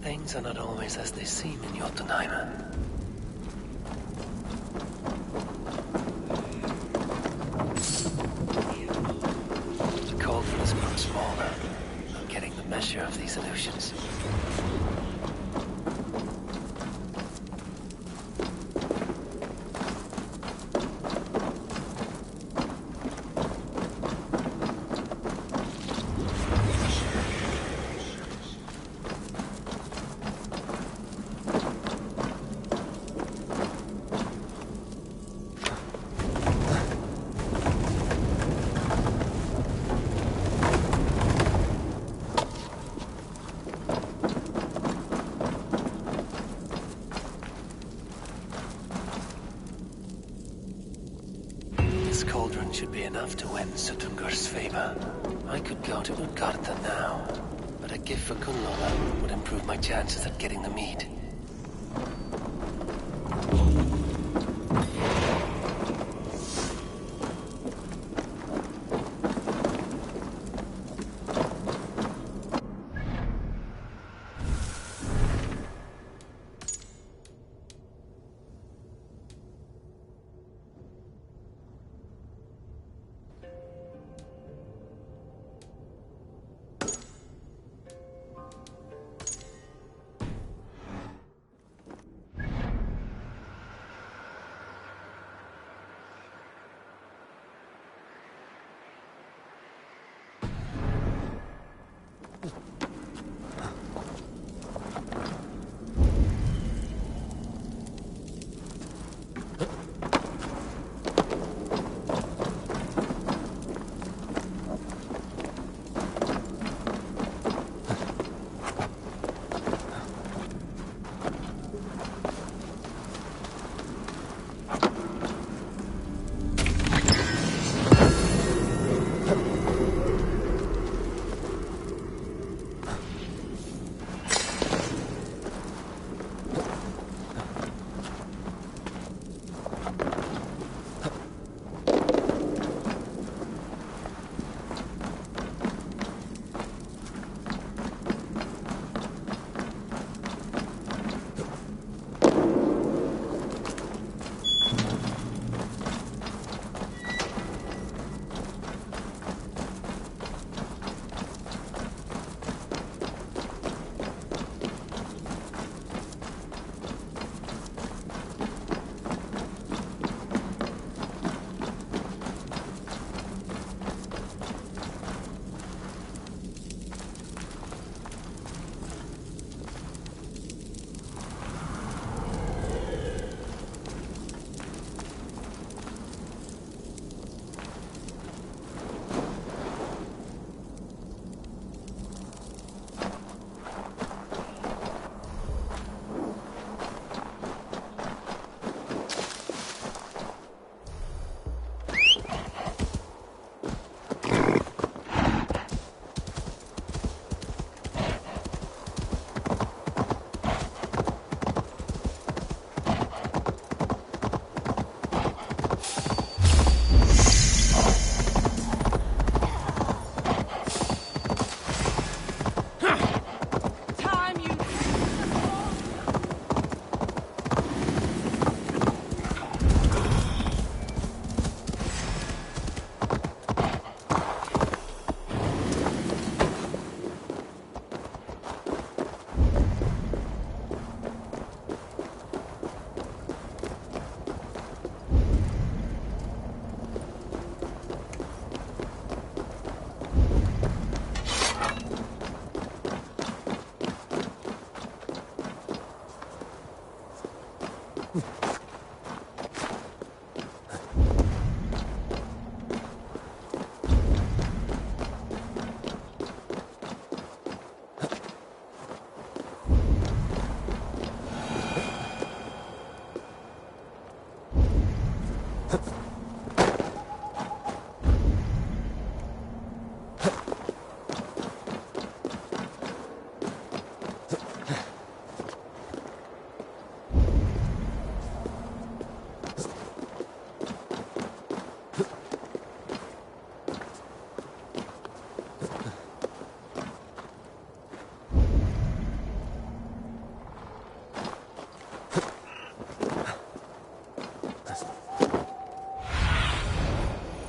Things are not always as they seem in Jotunheim. The cauldron has grown smaller. I'm getting the measure of these illusions. This cauldron should be enough to win Suttungur's favor. I could go to Utgarda now, but a gift for Gunnlaugur would improve my chances at getting the mead.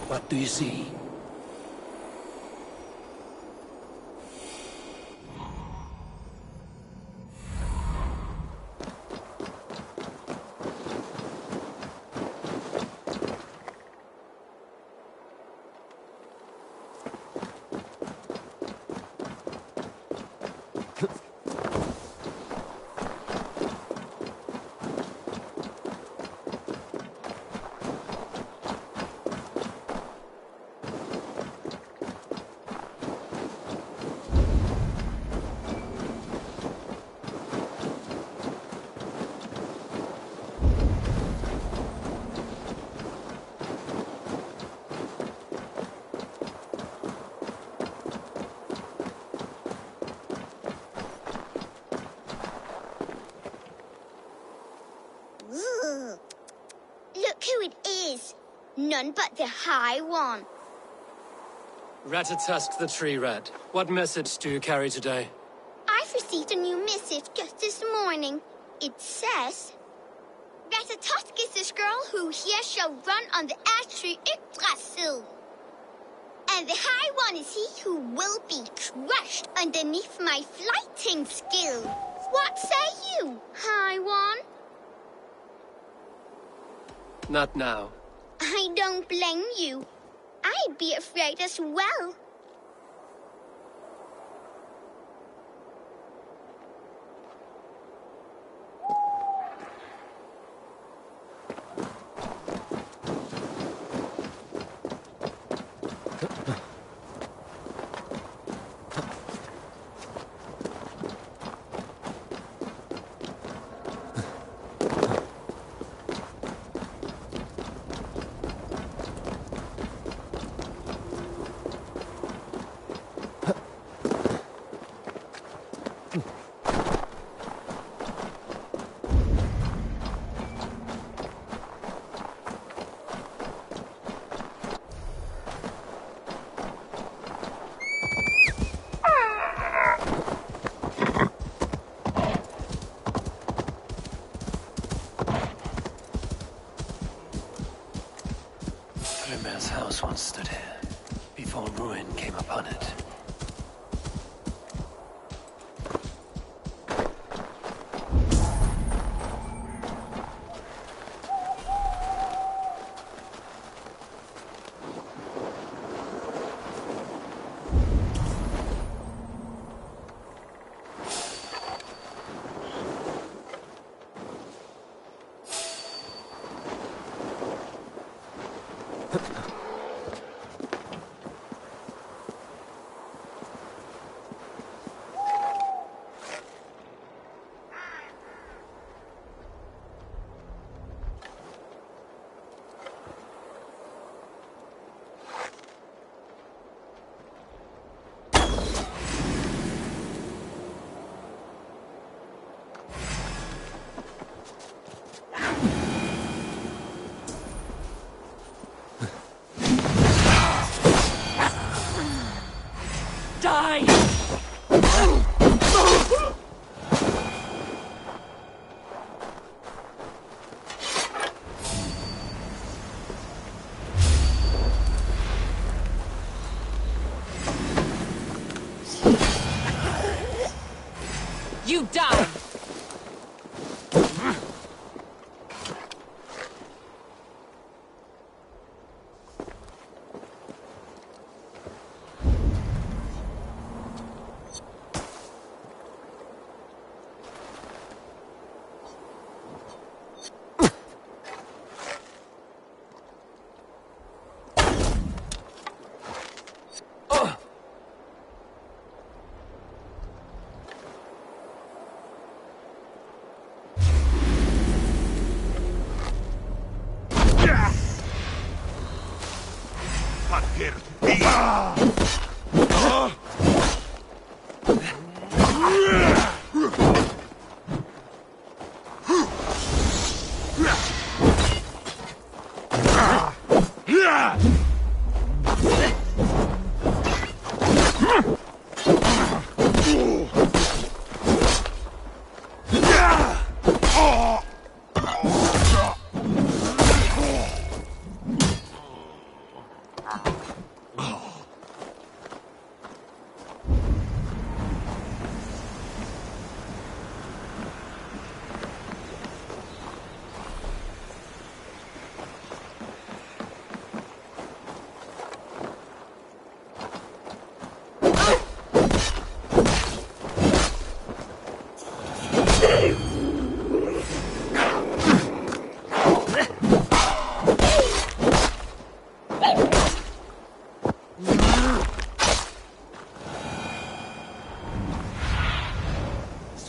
What do you see? Ugh. Look who it is. None but the High One. Ratatusk the Tree Rat. What message do you carry today? I've received a new missive just this morning. It says, Ratatusk is this girl who here shall run on the ash tree Yggdrasil. And the High One is he who will be crushed underneath my flighting skill. What say you, High One? Not now. I don't blame you. I'd be afraid as well. Thrymir's house once stood here, before ruin came upon it.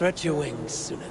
Stretch your wings, Sunan.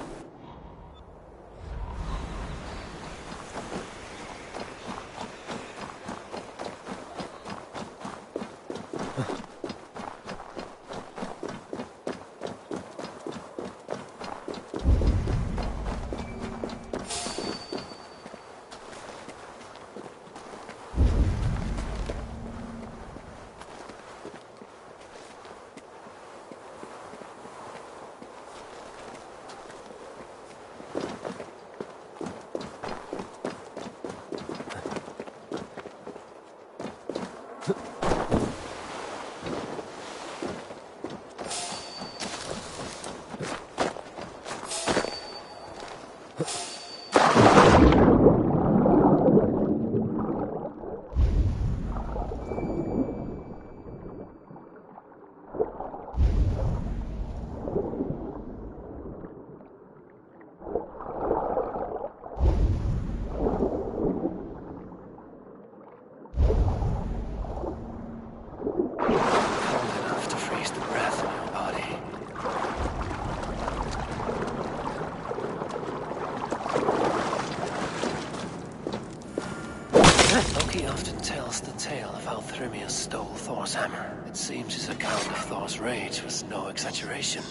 Loki often tells the tale of how Thrymia stole Thor's hammer. It seems his account of Thor's rage was no exaggeration.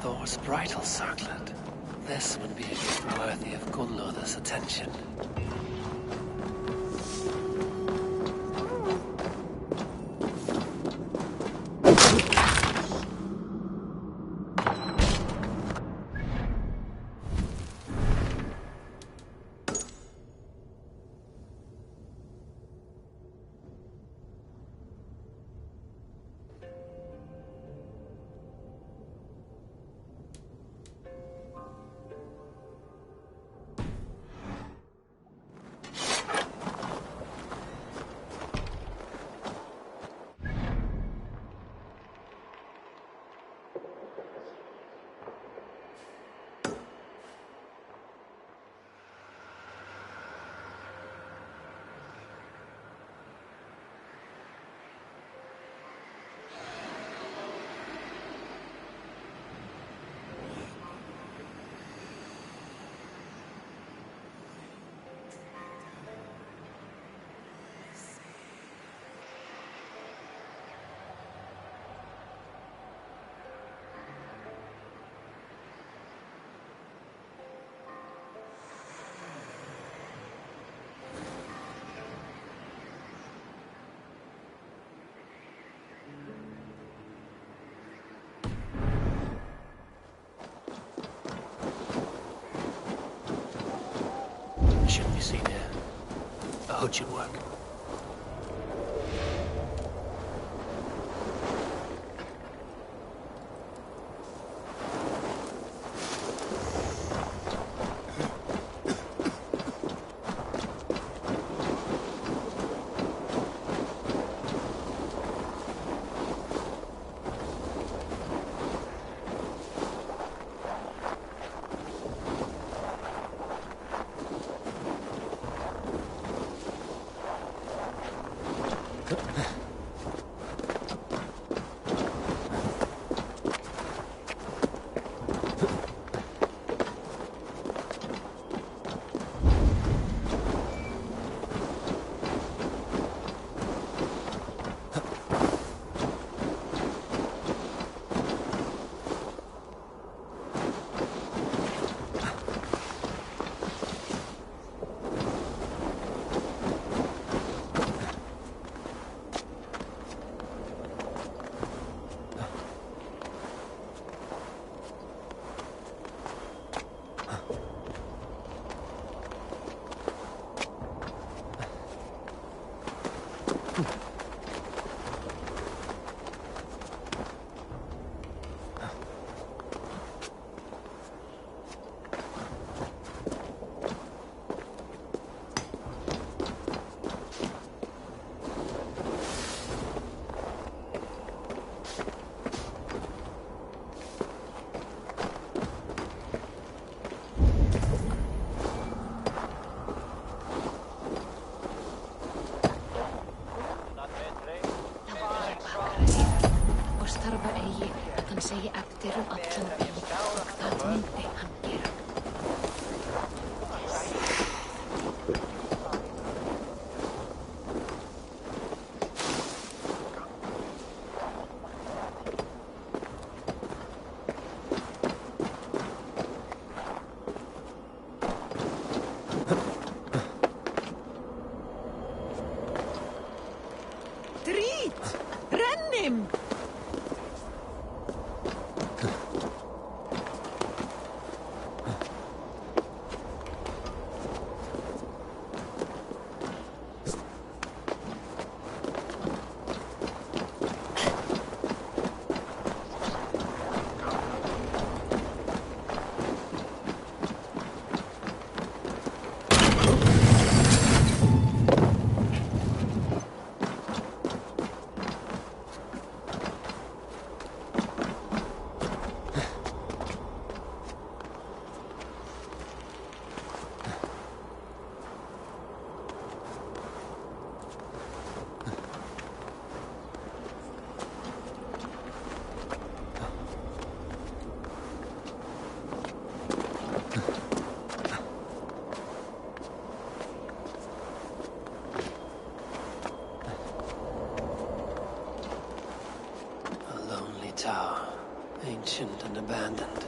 Thor's bridal circlet. This would be a gift worthy of Gunnlod's attention. Shouldn't be seen here. A hood should work. Segi eftir allan bjóð og það myndi hann gera. him! Tower, ancient and abandoned.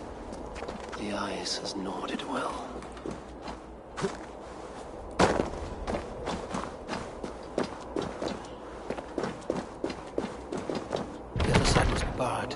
The ice has gnawed it well. The other side was barred.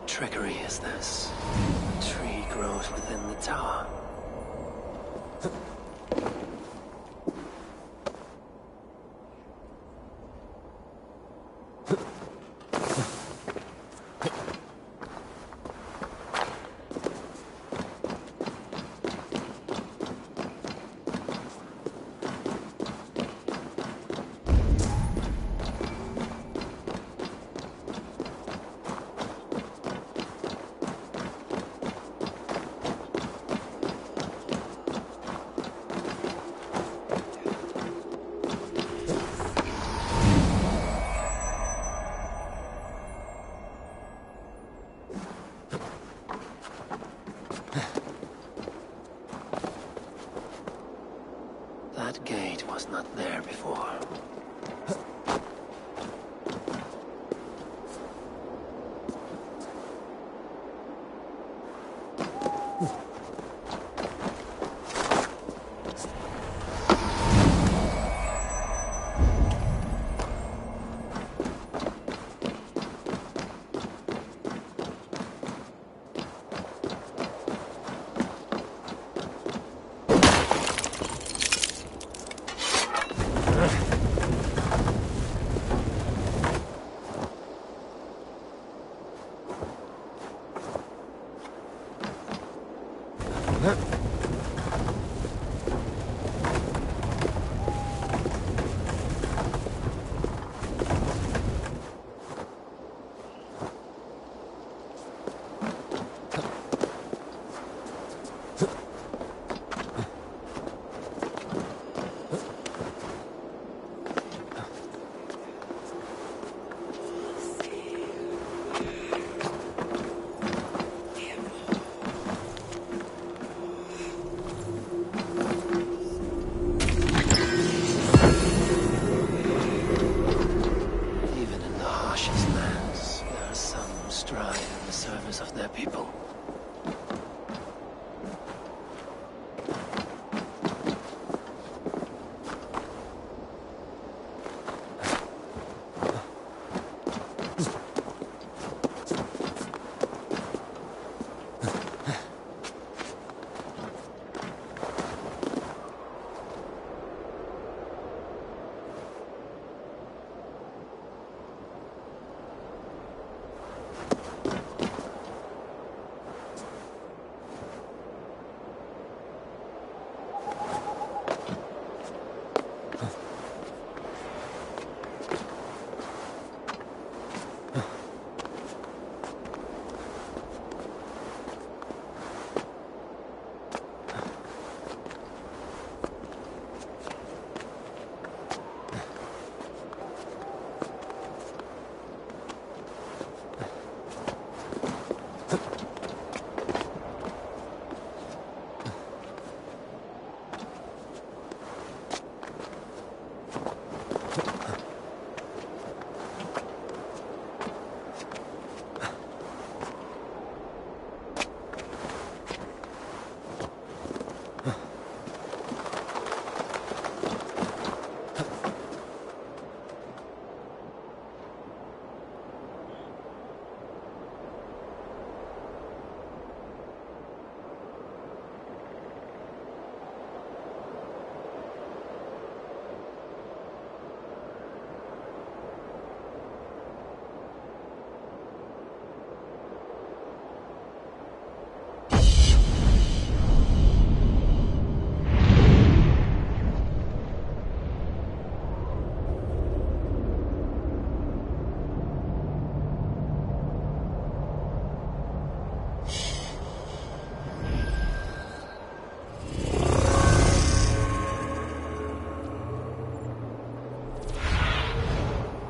Trickery is this? A tree grows within the tower.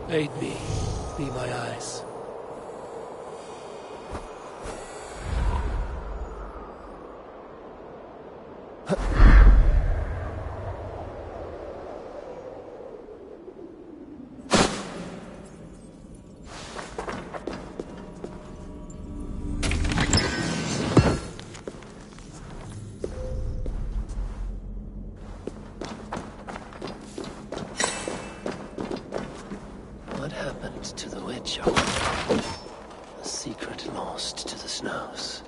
Aid me. Be my eyes. What happened to the witch? A secret lost to the snows.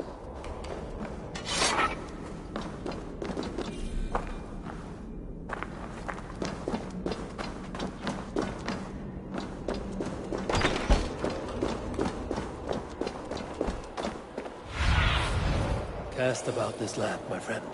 Cast about this land, my friend.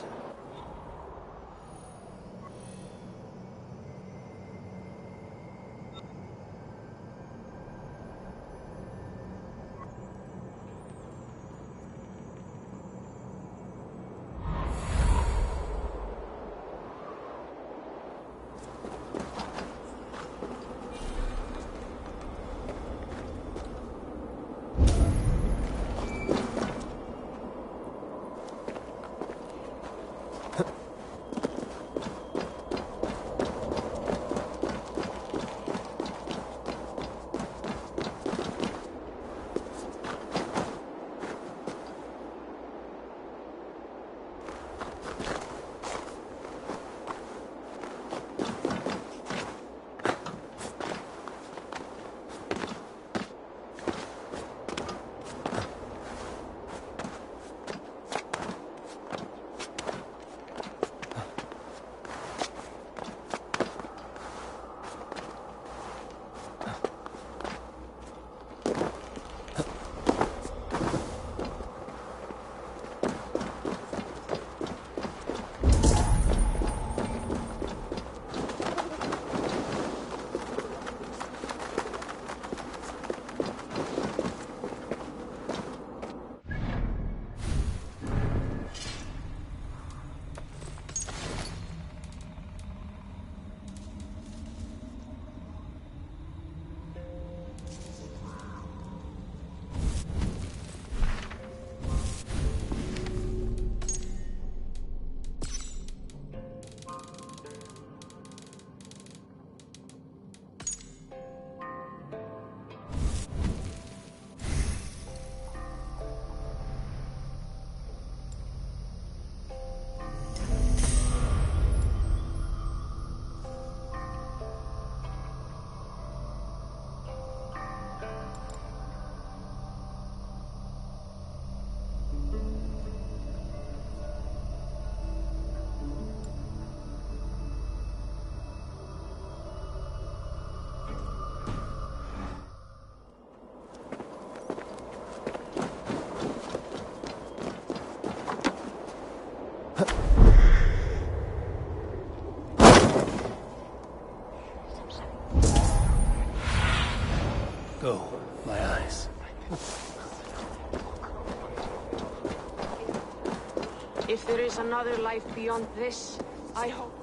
Go, my eyes. If there is another life beyond this, I hope.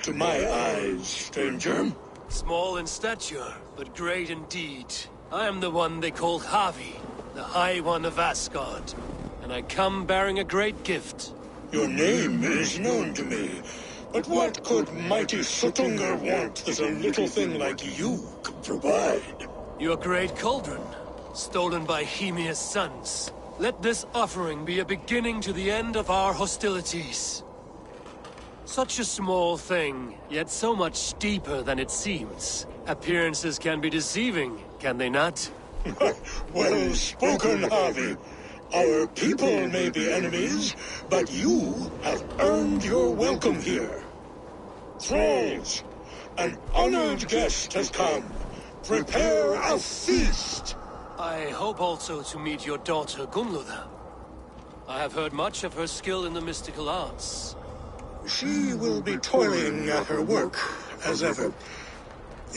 to my eyes, stranger. Small in stature, but great in deed. I am the one they call Havi, the High One of Asgard. And I come bearing a great gift. Your name is known to me, but what could mighty Suttungr want that a little thing like you could provide? Your great cauldron, stolen by Hymir's sons. Let this offering be a beginning to the end of our hostilities. Such a small thing, yet so much deeper than it seems. Appearances can be deceiving, can they not? Well spoken, Havi. Our people may be enemies, but you have earned your welcome here. Thralls, an honored guest has come. Prepare a feast! I hope also to meet your daughter Gunnlöda. I have heard much of her skill in the mystical arts. She will be toiling at her work, as ever.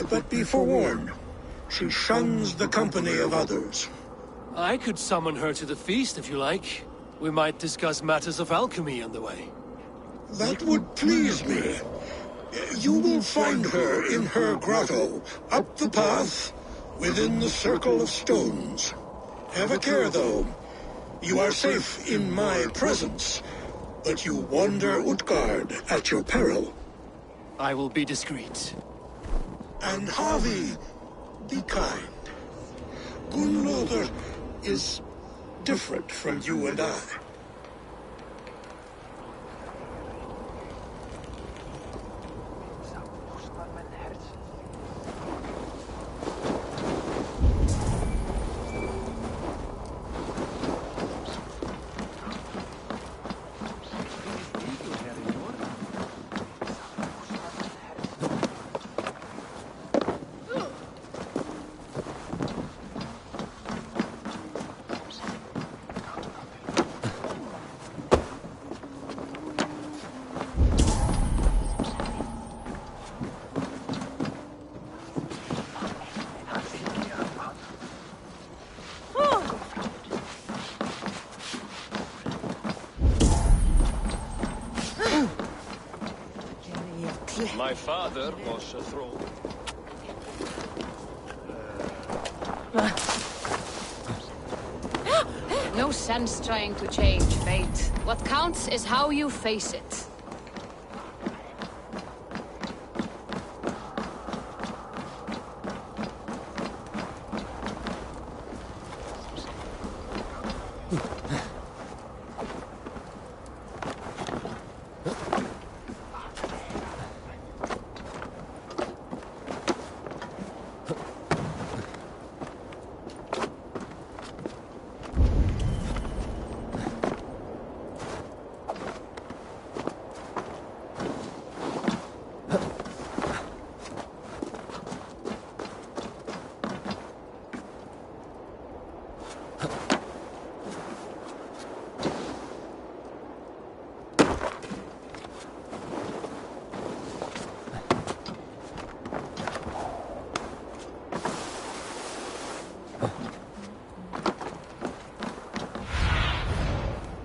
But be forewarned, she shuns the company of others. I could summon her to the feast if you like. We might discuss matters of alchemy on the way. That would please me. You will find her in her grotto, up the path, within the circle of stones. Have a care, though. You are safe in my presence, but you wander Utgard at your peril. I will be discreet. And Havi, be kind. Gunnlöda is different from you and I. My father was a thrall. No sense trying to change fate. What counts is how you face it.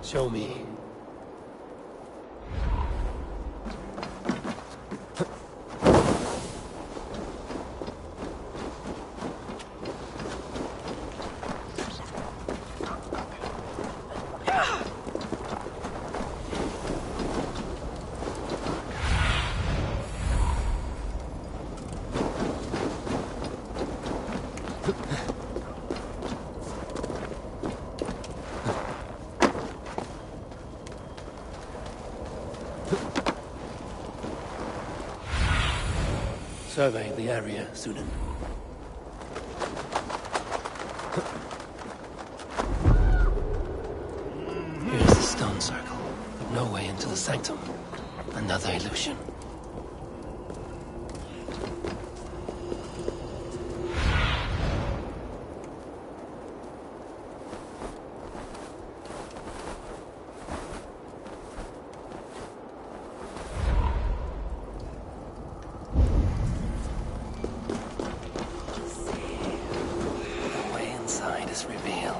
Show me. Survey the area, Sunan. Here's the stone circle, but no way into the sanctum. Another illusion. Is revealed.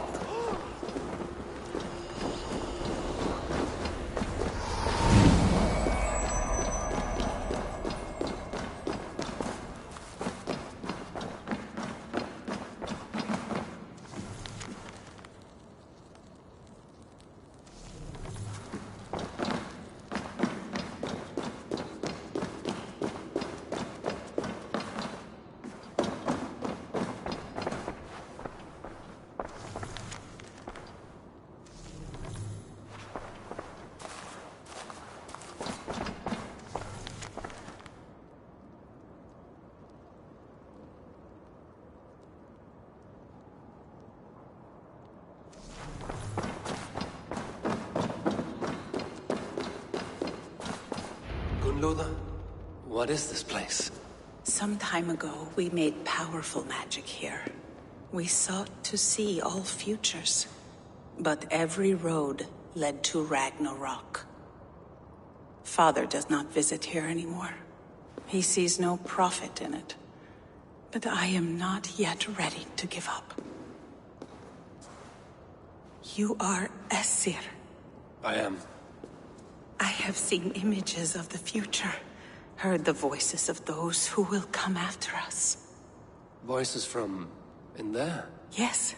Lola? What is this place? Some time ago, we made powerful magic here. We sought to see all futures, but every road led to Ragnarok. Father does not visit here anymore. He sees no profit in it. But I am not yet ready to give up. You are Esir. I am. I have seen images of the future, heard the voices of those who will come after us. Voices from... in there? Yes,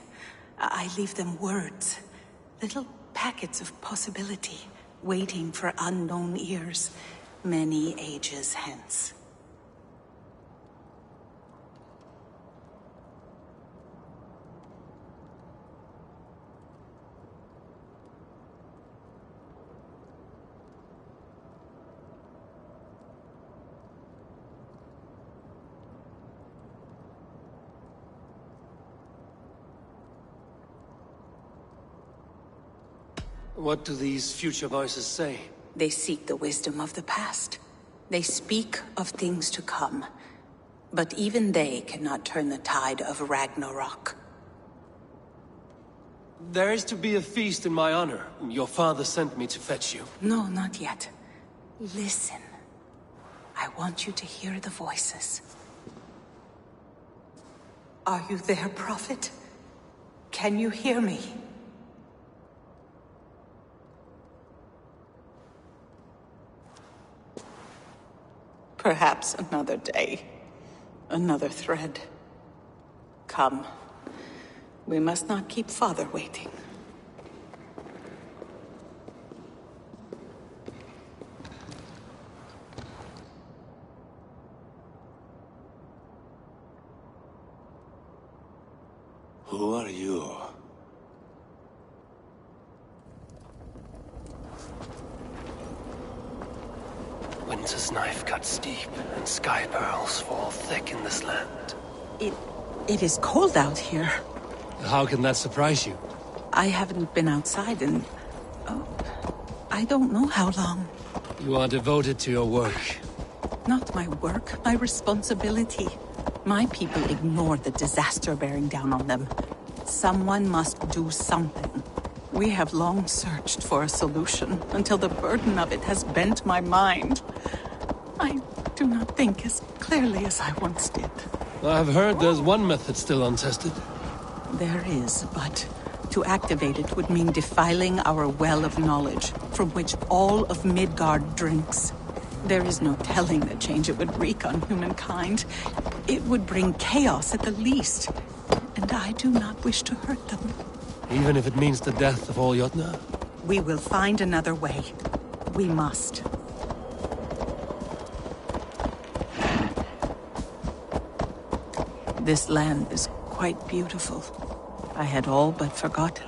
I leave them words. Little packets of possibility, waiting for unknown ears, many ages hence. What do these future voices say? They seek the wisdom of the past. They speak of things to come. But even they cannot turn the tide of Ragnarok. There is to be a feast in my honor. Your father sent me to fetch you. No, not yet. Listen. I want you to hear the voices. Are you there, Prophet? Can you hear me? Perhaps another day. Another thread. Come. We must not keep Father waiting. Who are you? Winter's knife cuts steep, and sky pearls fall thick in this land. It is cold out here. How can that surprise you? I haven't been outside in... oh, I don't know how long. You are devoted to your work. Not my work, my responsibility. My people ignore the disaster bearing down on them. Someone must do something. We have long searched for a solution, until the burden of it has bent my mind. I do not think as clearly as I once did. I've heard there's one method still untested. There is, but to activate it would mean defiling our well of knowledge, from which all of Midgard drinks. There is no telling the change it would wreak on humankind. It would bring chaos at the least, and I do not wish to hurt them. Even if it means the death of all Jotnar? We will find another way. We must. This land is quite beautiful. I had all but forgotten.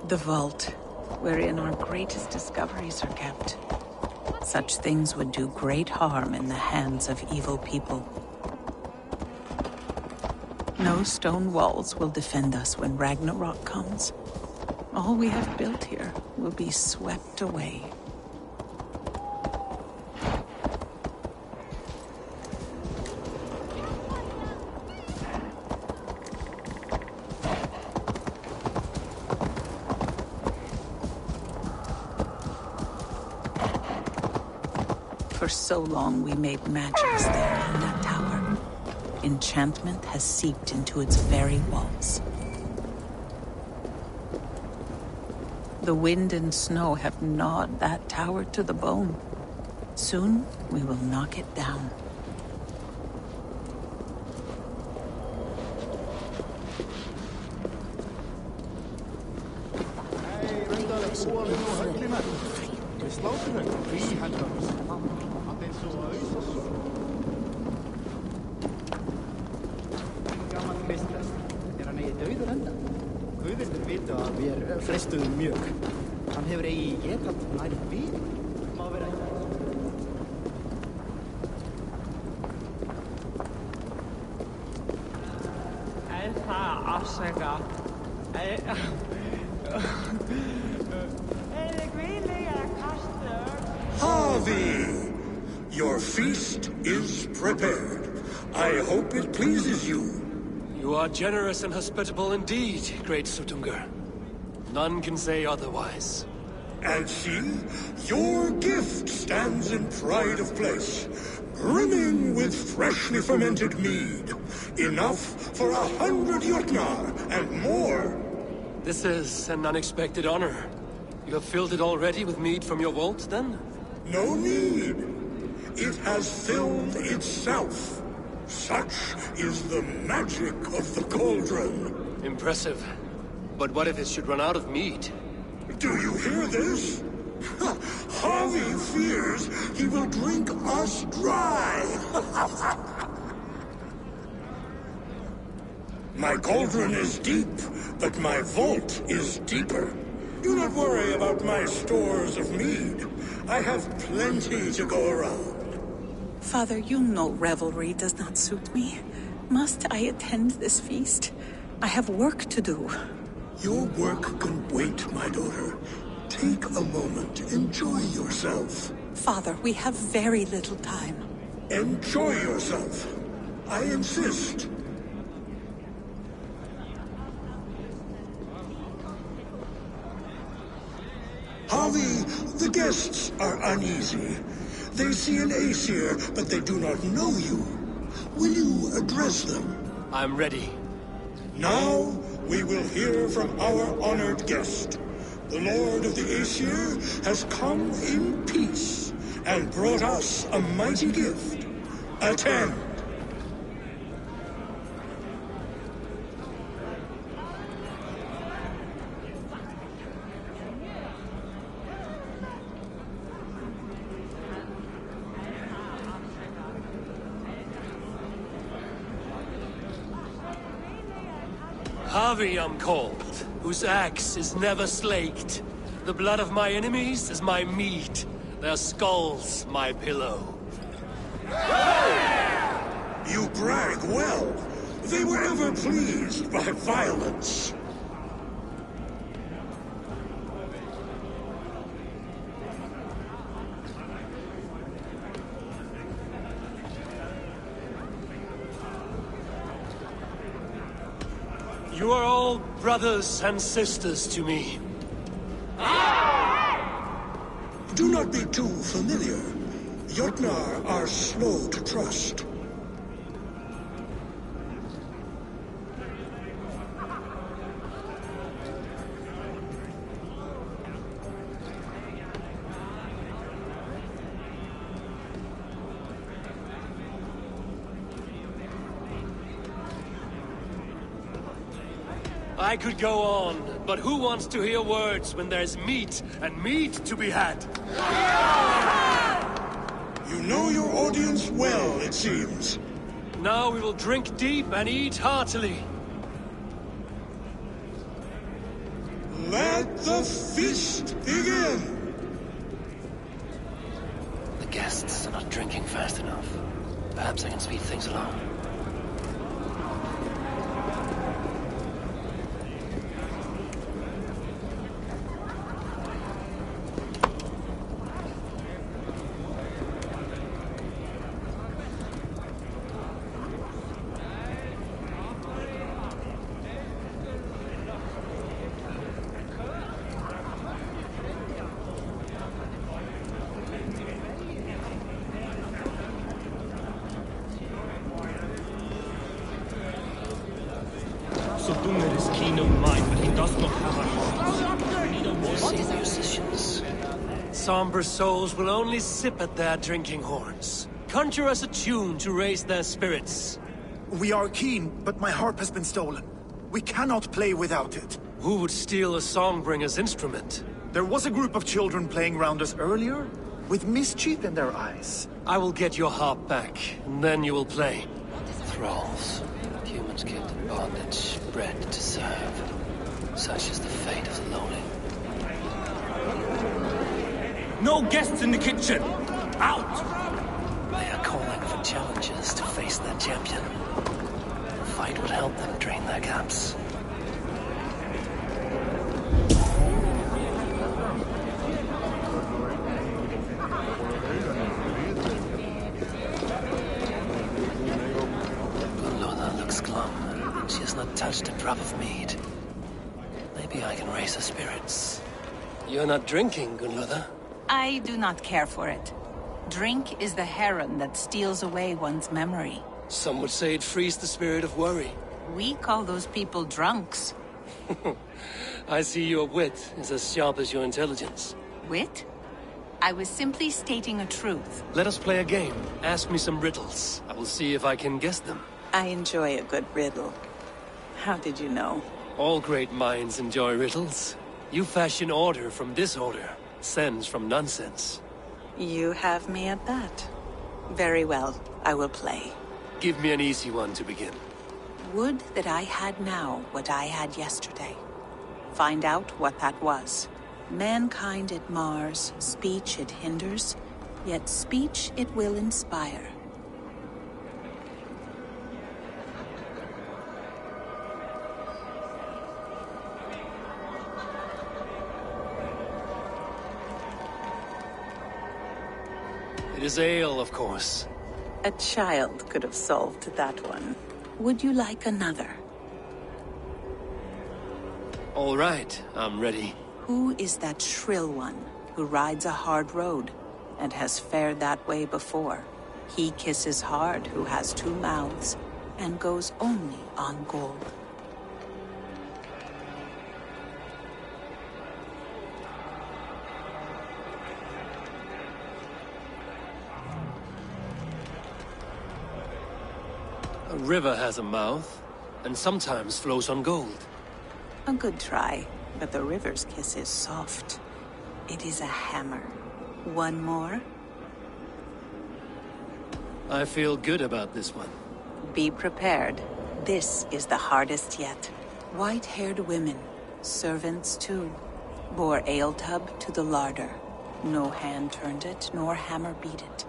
The vault, wherein our greatest discoveries are kept. Such things would do great harm in the hands of evil people. No stone walls will defend us when Ragnarok comes. All we have built here will be swept away. For so long we made magics there in that tower. Enchantment has seeped into its very walls. The wind and snow have gnawed that tower to the bone. Soon, we will knock it down. Freistuðum mjög. Hann hefur eigi getað nær við. Má vera afsaka. Harvey! Your feast is prepared. I hope it pleases you. You are generous and hospitable indeed, great Sutungur. None can say otherwise. And see, your gift stands in pride of place, brimming with freshly fermented mead. Enough for 100 Jotnar and more. This is an unexpected honor. You have filled it already with mead from your vault, then? No need. It has filled itself. Such is the magic of the cauldron. Impressive. But what if it should run out of mead? Do you hear this? Harvey fears he will drink us dry. My cauldron is deep, but my vault is deeper. Do not worry about my stores of mead. I have plenty to go around. Father, you know revelry does not suit me. Must I attend this feast? I have work to do. Your work can wait, my daughter. Take a moment. Enjoy yourself. Father, we have very little time. Enjoy yourself. I insist. Harvey, the guests are uneasy. They see an Aesir, but they do not know you. Will you address them? I'm ready. Now, we will hear from our honored guest. The Lord of the Aesir has come in peace and brought us a mighty gift. Attend. Harvey I'm called, whose axe is never slaked. The blood of my enemies is my meat, their skulls my pillow. You brag well. They were ever pleased by violence. You are all brothers and sisters to me. Do not be too familiar. Jotnar are slow to trust. I could go on, but who wants to hear words when there's meat and meat to be had? You know your audience well, it seems. Now we will drink deep and eat heartily. Let the feast begin! The guests are not drinking fast enough. Perhaps I can speed things along. Sutungur is keen of mind, but he does not have a heart. We need a more somber souls will only sip at their drinking horns. Conjure us a tune to raise their spirits. We are keen, but my harp has been stolen. We cannot play without it. Who would steal a songbringer's instrument? There was a group of children playing round us earlier, with mischief in their eyes. I will get your harp back, and then you will play. Thralls. Humans kept in bondage, bred to serve. Such is the fate of the lowly. No guests in the kitchen! Out! They are calling for challengers to face their champion. The fight would help them drain their cups. Lola looks glum. She has not touched a drop of mead. Maybe I can raise her spirits. You're not drinking, Gunlother. I do not care for it. Drink is the heron that steals away one's memory. Some would say it frees the spirit of worry. We call those people drunks. I see your wit is as sharp as your intelligence. Wit? I was simply stating a truth. Let us play a game. Ask me some riddles. I will see if I can guess them. I enjoy a good riddle. How did you know? All great minds enjoy riddles. You fashion order from disorder, sense from nonsense. You have me at that. Very well, I will play. Give me an easy one to begin. Would that I had now what I had yesterday. Find out what that was. Mankind it mars, speech it hinders, yet speech it will inspire. It is ale, of course. A child could have solved that one. Would you like another? All right, I'm ready. Who is that shrill one who rides a hard road and has fared that way before? He kisses hard who has two mouths and goes only on gold. A river has a mouth, and sometimes flows on gold. A good try, but the river's kiss is soft. It is a hammer. One more? I feel good about this one. Be prepared. This is the hardest yet. White-haired women, servants too, bore ale tub to the larder. No hand turned it, nor hammer beat it.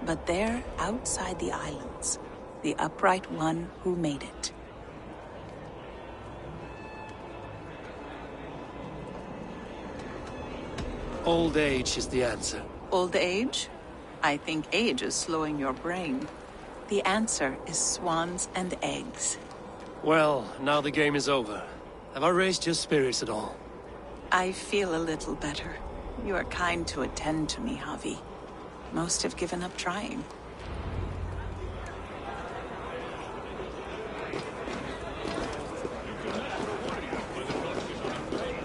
But there, outside the islands, the upright one who made it. Old age is the answer. Old age? I think age is slowing your brain. The answer is swans and eggs. Well, now the game is over. Have I raised your spirits at all? I feel a little better. You are kind to attend to me, Javi. Most have given up trying.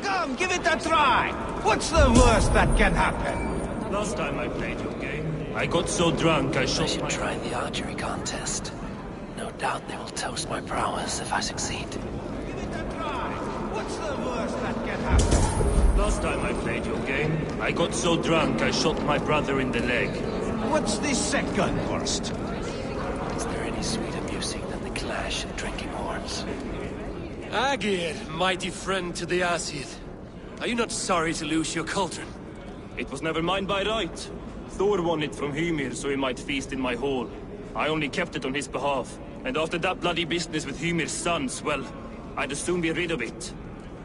Come, give it a try! What's the worst that can happen? Last time I played your game, I got so drunk I I shot should my... try the archery contest. No doubt they will toast my prowess if I succeed. Give it a try! What's the worst that can happen? Last time I played your game, I got so drunk I shot my brother in the leg. What's the second worst? Is there any sweeter music than the clash of drinking horns? Agir, mighty friend to the Aesir. Are you not sorry to lose your cauldron? It was never mine by right. Thor won it from Hymir so he might feast in my hall. I only kept it on his behalf. And after that bloody business with Hymir's sons, well, I'd as soon be rid of it.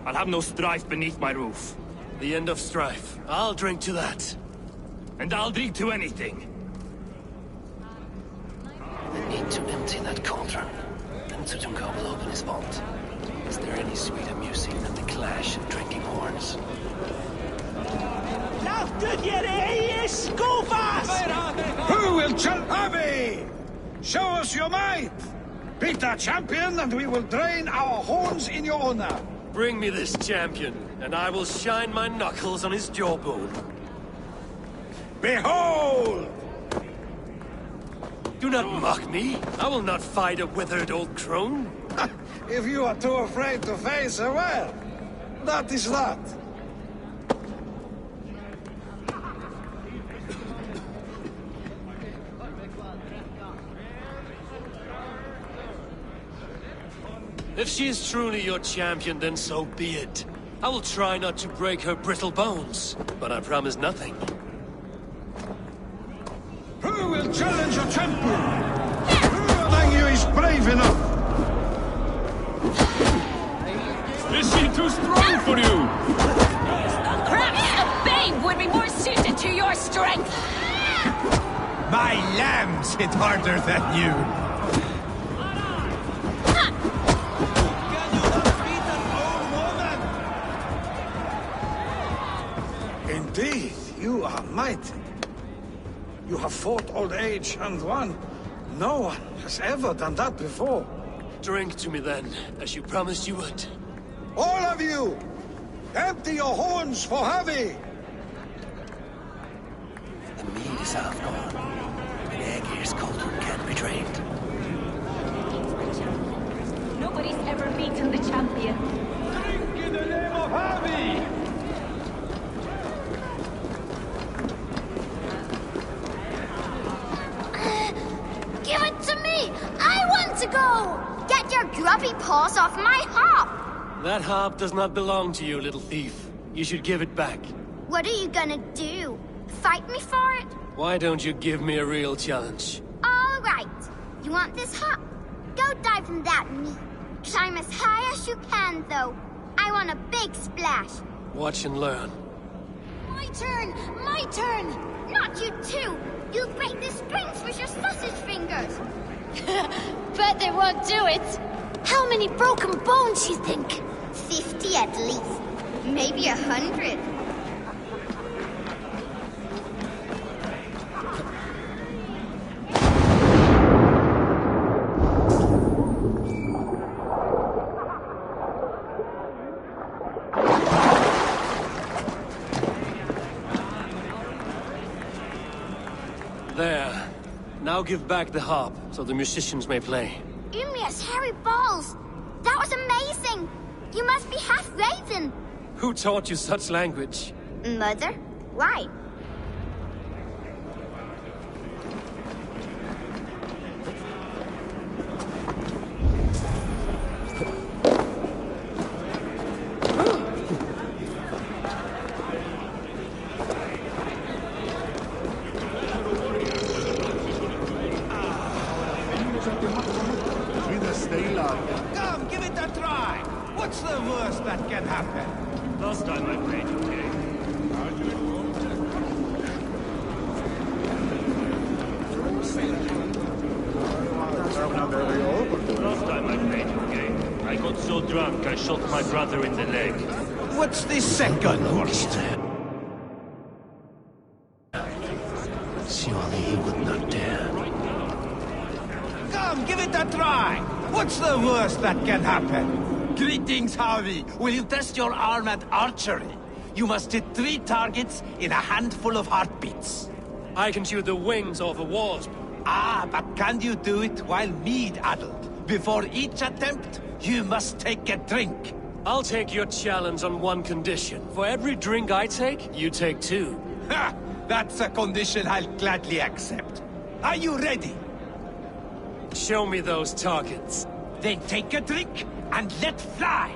I'll have no strife beneath my roof. The end of strife. I'll drink to that. And I'll drink to anything. I need to empty that cauldron. Then Tutunko will open his vault. Is there any sweeter music than the clash of drinking horns? Who will Havi? Show us your might! Beat our champion and we will drain our horns in your honor. Bring me this champion, and I will shine my knuckles on his jawbone. Behold! Do not mock me. I will not fight a withered old crone. If you are too afraid to face her, well, that is that. If she is truly your champion, then so be it. I will try not to break her brittle bones, but I promise nothing. Who will challenge your champion? Who among you is brave enough? Is she too strong for you? Perhaps a babe would be more suited to your strength. My lambs hit harder than you. Indeed, you are mighty. You have fought old age and won. No one has ever done that before. Drink to me then, as you promised you would. All of you! Empty your horns for Javi! The mead is half gone. An Aegir's cauldron can't be drained. Nobody's ever beaten the champion. Drink in the name of Javi! Give it to me! I want to go! Get your grubby paws off my hop! That harp does not belong to you, little thief. You should give it back. What are you gonna do? Fight me for it? Why don't you give me a real challenge? All right. You want this hop? Go dive in that meat. Climb as high as you can, though. I want a big splash. Watch and learn. My turn! My turn! Not you too! You'll break the strings with your sausage fingers! Bet they won't do it! How many broken bones you think? 50 at least. Maybe 100. There. Now give back the harp, so the musicians may play. Ymir's hairy balls! That was amazing! You must be half raven! Who taught you such language? Mother? Why? Come, give it a try! What's the worst that can happen? Last time I played your game. Last time I played your game, I got so drunk I shot my brother in the leg. What's the second worst? Surely he would not dare. Come, give it a try! What's the worst that can happen? Greetings, Javi. Will you test your arm at archery? You must hit 3 targets in a handful of heartbeats. I can shoot the wings off a wasp. Ah, but can you do it while mead-addled? Before each attempt, you must take a drink. I'll take your challenge on one condition. For every drink I take, you take 2. Ha! That's a condition I'll gladly accept. Are you ready? Show me those targets. Then take a drink and let fly.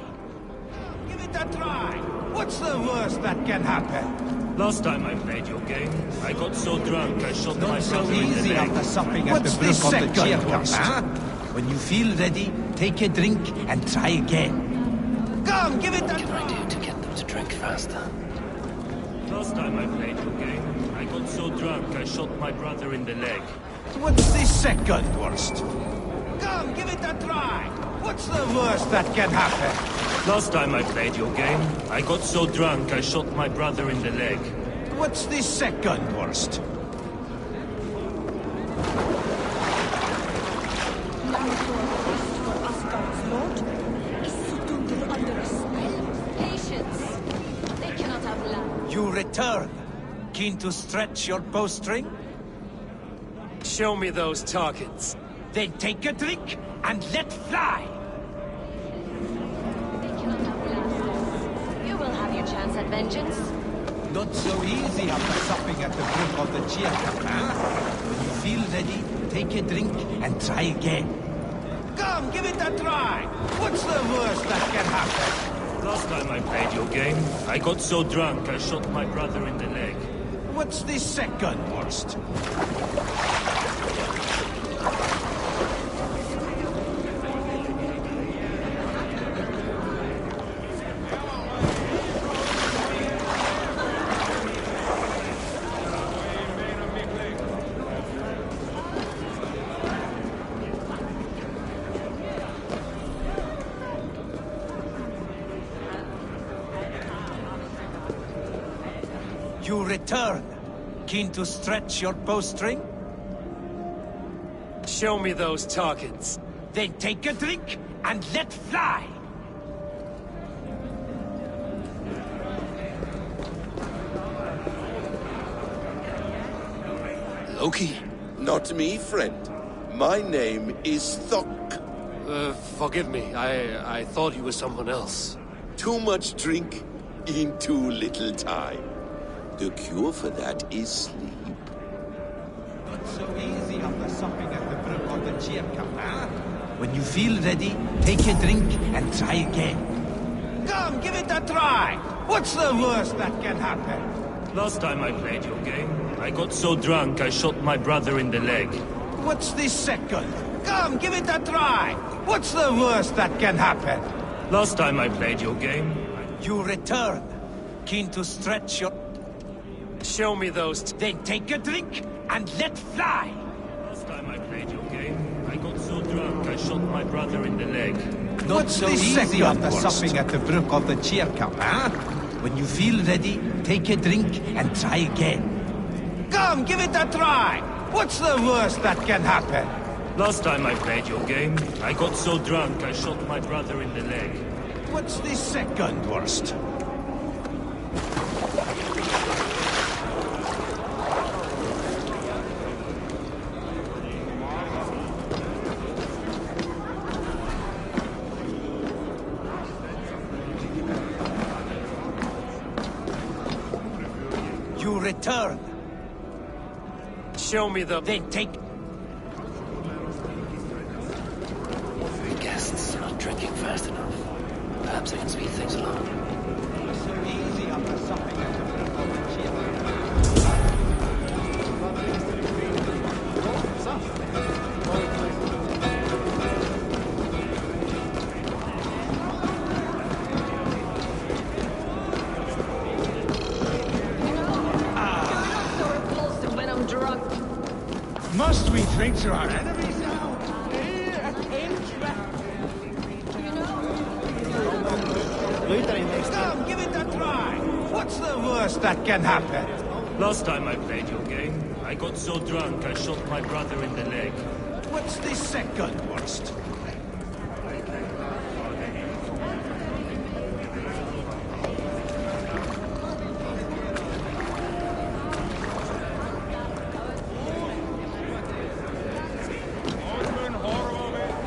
Give it a try. What's the worst that can happen? Last time I played your game, I got so drunk I shot my Not so brother in the easy leg. after supping at the brook of the cheerhouse, huh? When you feel ready, take a drink and try again. Come, give it What a can I do to get them to drink faster? Last time I played your game, I got so drunk I shot my brother in the leg. What's the second worst? Come, give it a try. What's the worst that can happen? Last time I played your game, I got so drunk I shot my brother in the leg. What's the second worst? Patience. They cannot have love. You return. Keen to stretch your bowstring? Show me those targets. Then take a drink and let fly! You will have your chance at vengeance. Not so easy after supping at the brook of the cheer cup, huh? When you feel ready, take a drink and try again. Come, give it a try! What's the worst that can happen? Last time I played your game, I got so drunk I shot my brother in the leg. What's the second worst? You return. Keen to stretch your bowstring? Show me those targets. Then take a drink and let fly! Loki? Not me, friend. My name is Thok. Forgive me. I thought you were someone else. Too much drink in too little time. The cure for that is sleep. Not so easy after supping at the brook of the cheer cup, huh? When you feel ready, take a drink and try again. Come, give it a try! What's the worst that can happen? Last time I played your game, I got so drunk I shot my brother in the leg. What's the second? Come, give it a try! What's the worst that can happen? Last time I played your game... You return. Keen to stretch your... Show me those... Then take a drink and let fly! Last time I played your game, I got so drunk I shot my brother in the leg. Not so easy after supping at the brook of the cheer cup, huh? When you feel ready, take a drink and try again. Come, give it a try! What's the worst that can happen? Last time I played your game, I got so drunk I shot my brother in the leg. What's the second worst? You return. Show me the... Then take... The guests are not drinking fast enough. Perhaps I can speed things along. So easy after supping at the brook of the cheer cup. Must we drink to our enemies now? Come, give it a try! What's the worst that can happen? Last time I played your game, I got so drunk I shot my brother in the leg. What's the second worst?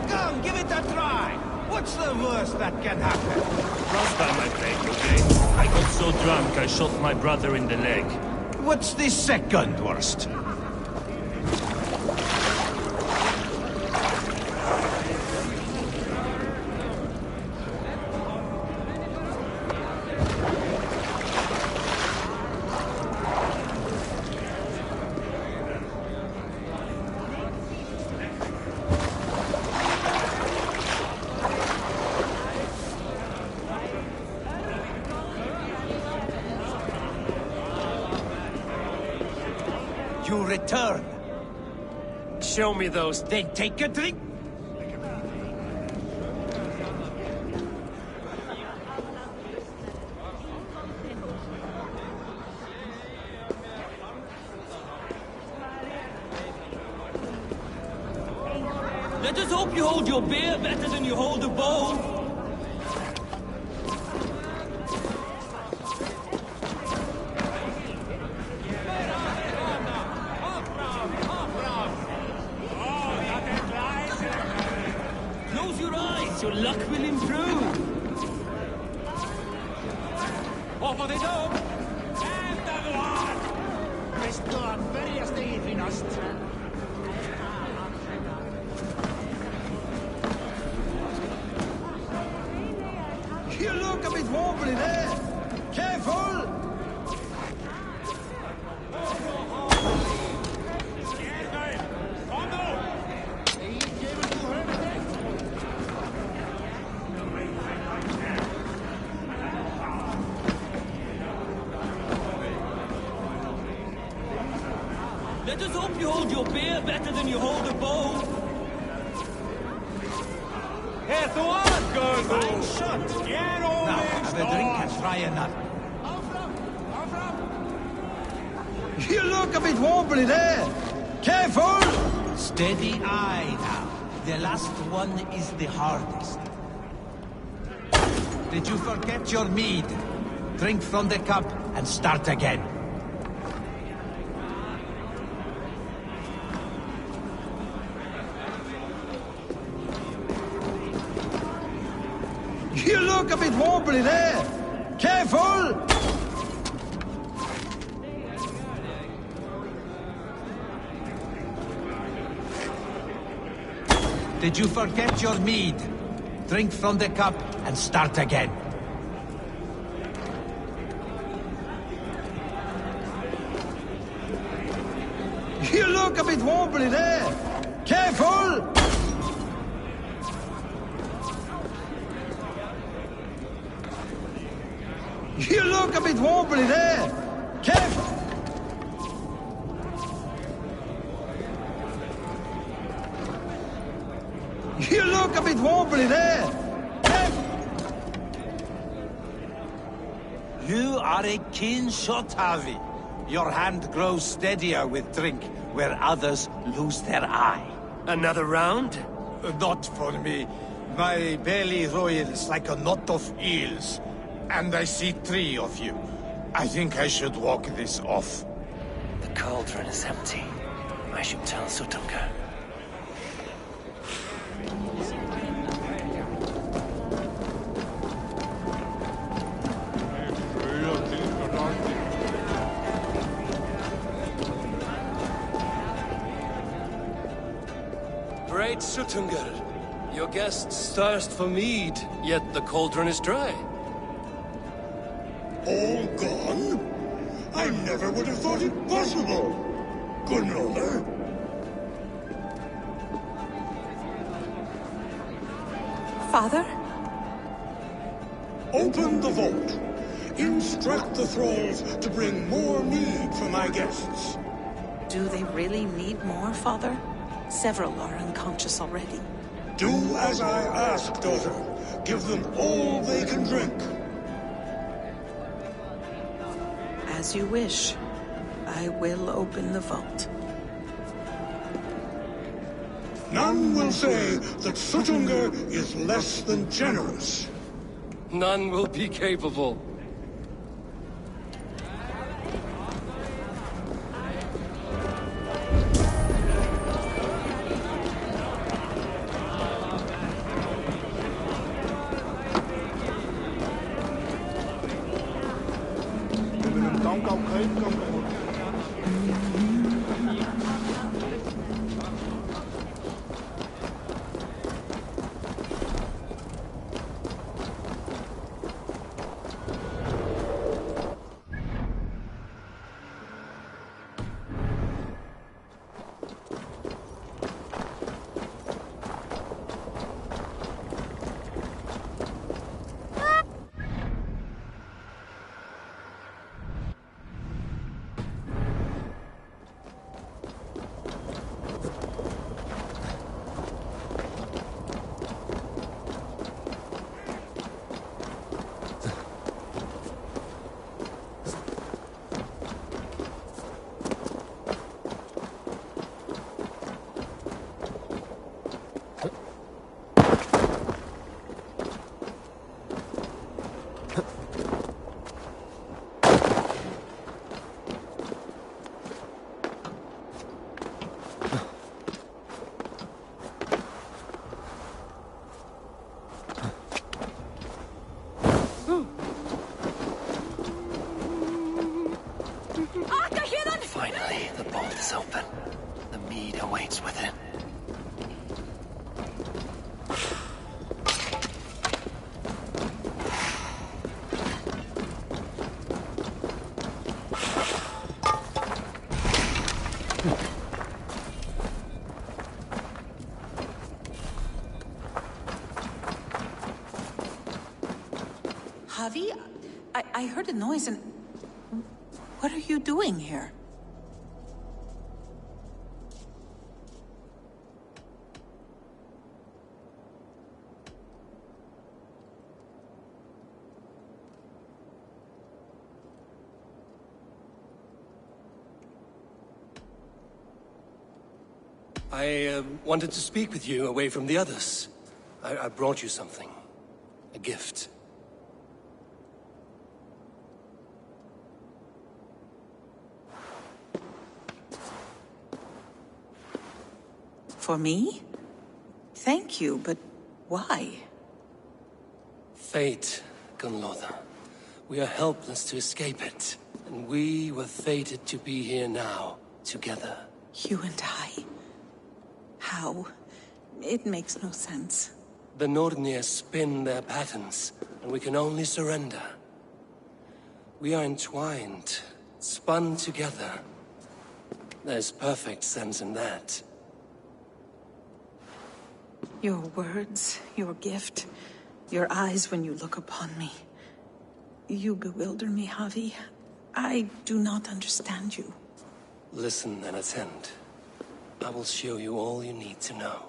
Come, give it a try! What's the worst that can happen? Last time I played your game, I got so drunk I shot my brother in the leg. What's the second worst? You return. Show me those... Then take a drink. Let us hope you hold your beer better than you hold a bow. luck will improve. Over the dome! And the one! Restår börjaste i finast. You look a bit wobbly there. Careful! Let us hope you hold your beer better than you hold a bow. Het one, Gurgle! Shut! Get over Now, have a drink and try another. You look a bit wobbly there. Careful! Steady eye now. The last one is the hardest. Did you forget your mead? Drink from the cup and start again. You look a bit wobbly there. Careful! Did you forget your mead? Drink from the cup and start again. You look a bit wobbly there. Careful! You look a bit wobbly there. Careful! You look a bit wobbly there. Careful! You are a keen shot, Harvey. Your hand grows steadier with drink, where others lose their eye. Another round? Not for me. My belly roils like a knot of eels. And I see 3 of you. I think I should walk this off. The cauldron is empty. I should tell Sutunga. Great Sutungar. Your guests thirst for mead, yet the cauldron is dry. All gone? I never would have thought it possible. Gunnola. Father? Open the vault. Instruct the thralls to bring more mead for my guests. Do they really need more, Father? Several are unconscious already. Do as I ask, daughter. Give them all they can drink. As you wish. I will open the vault. None will say that Sutunga is less than generous. None will be capable. Finally, the bolt is open. The mead awaits within. Javi, I heard a noise and... What are you doing here? I wanted to speak with you away from the others. I brought you something. A gift. For me? Thank you, but why? Fate, Gunlotha. We are helpless to escape it. And we were fated to be here now, together. You and I? How? It makes no sense. The Nordnir spin their patterns, and we can only surrender. We are entwined, spun together. There's perfect sense in that. Your words, your gift, your eyes when you look upon me. You bewilder me, Javi. I do not understand you. Listen and attend. I will show you all you need to know.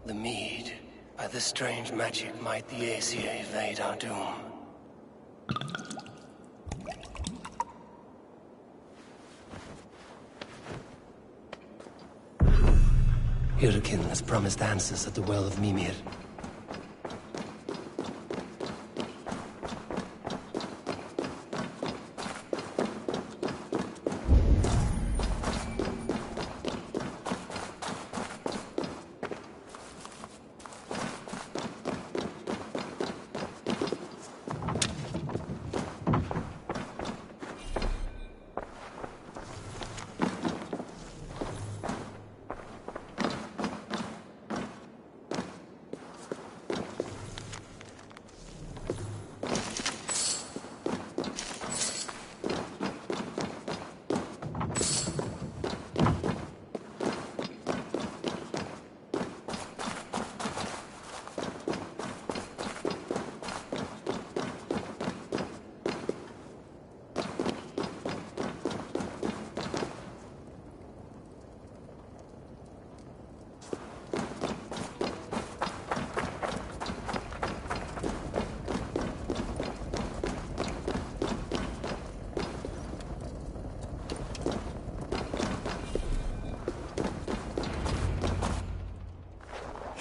The mead. By this strange magic might the Aesir evade our doom. Hyrkin has promised answers at the Well of Mimir.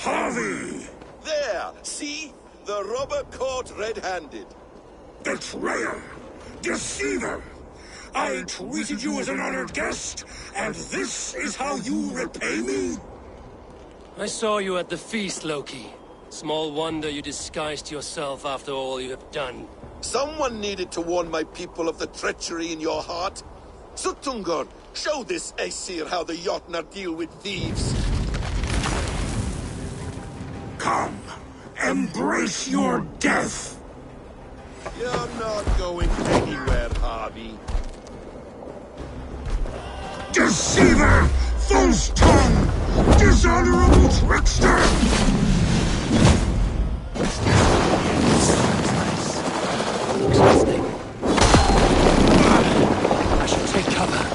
Harvey! There! See? The robber caught red-handed. Betrayer! Deceiver! I treated you as an honored guest, and this is how you repay me? I saw you at the feast, Loki. Small wonder you disguised yourself after all you have done. Someone needed to warn my people of the treachery in your heart. Suttungr, show this Aesir how the Jotnar deal with thieves. Come, embrace your death! You're not going anywhere, Harvey. Deceiver! False tongue! Dishonorable trickster! Exhausting. I should take cover.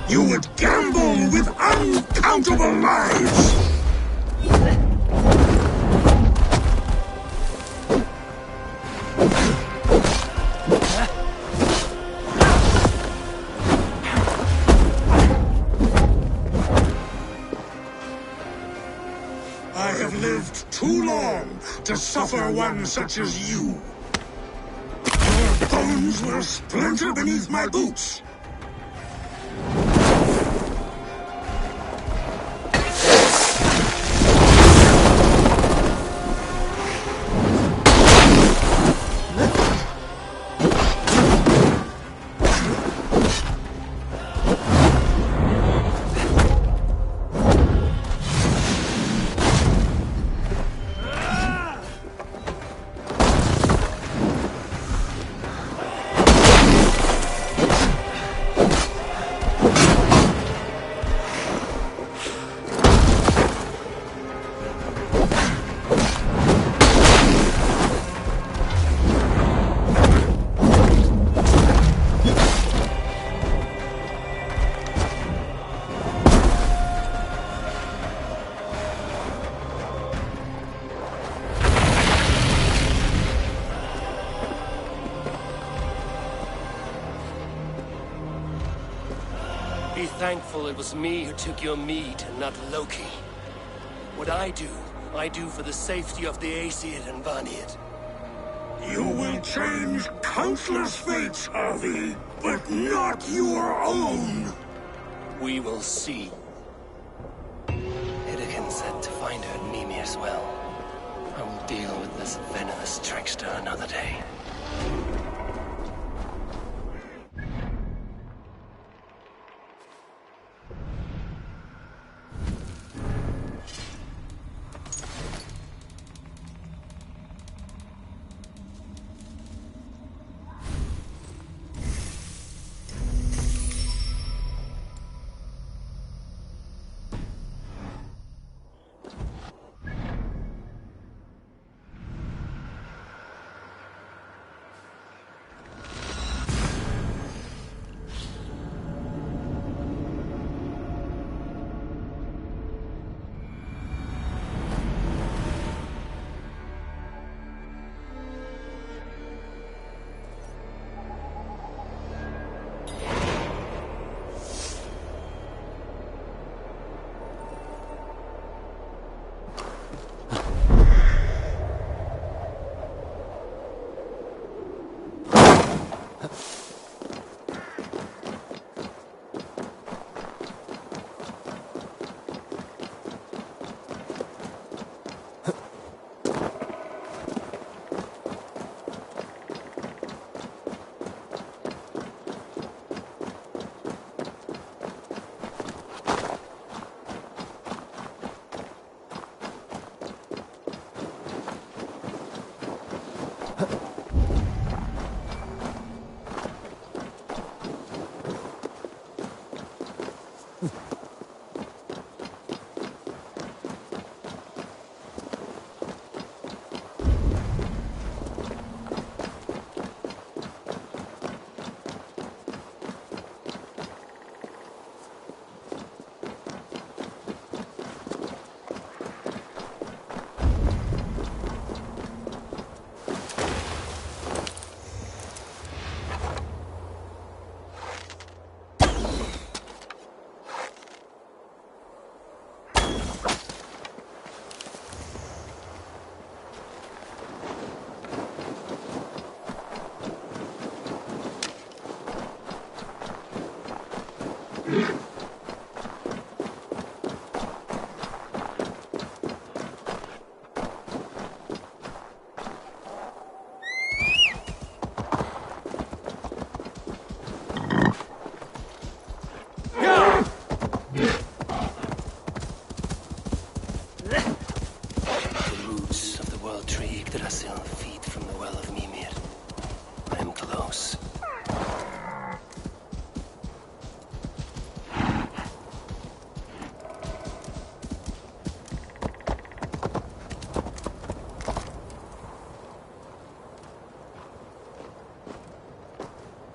You would gamble with uncountable lives! I have lived too long to suffer one such as you. Your bones will splinter beneath my boots. Be thankful it was me who took your meat and not Loki. What I do for the safety of the Aesir and Vanir. You will change countless fates, Harvey, but not your own. We will see. Hidekin said to find her at Mimir's well. I will deal with this venomous trickster another day.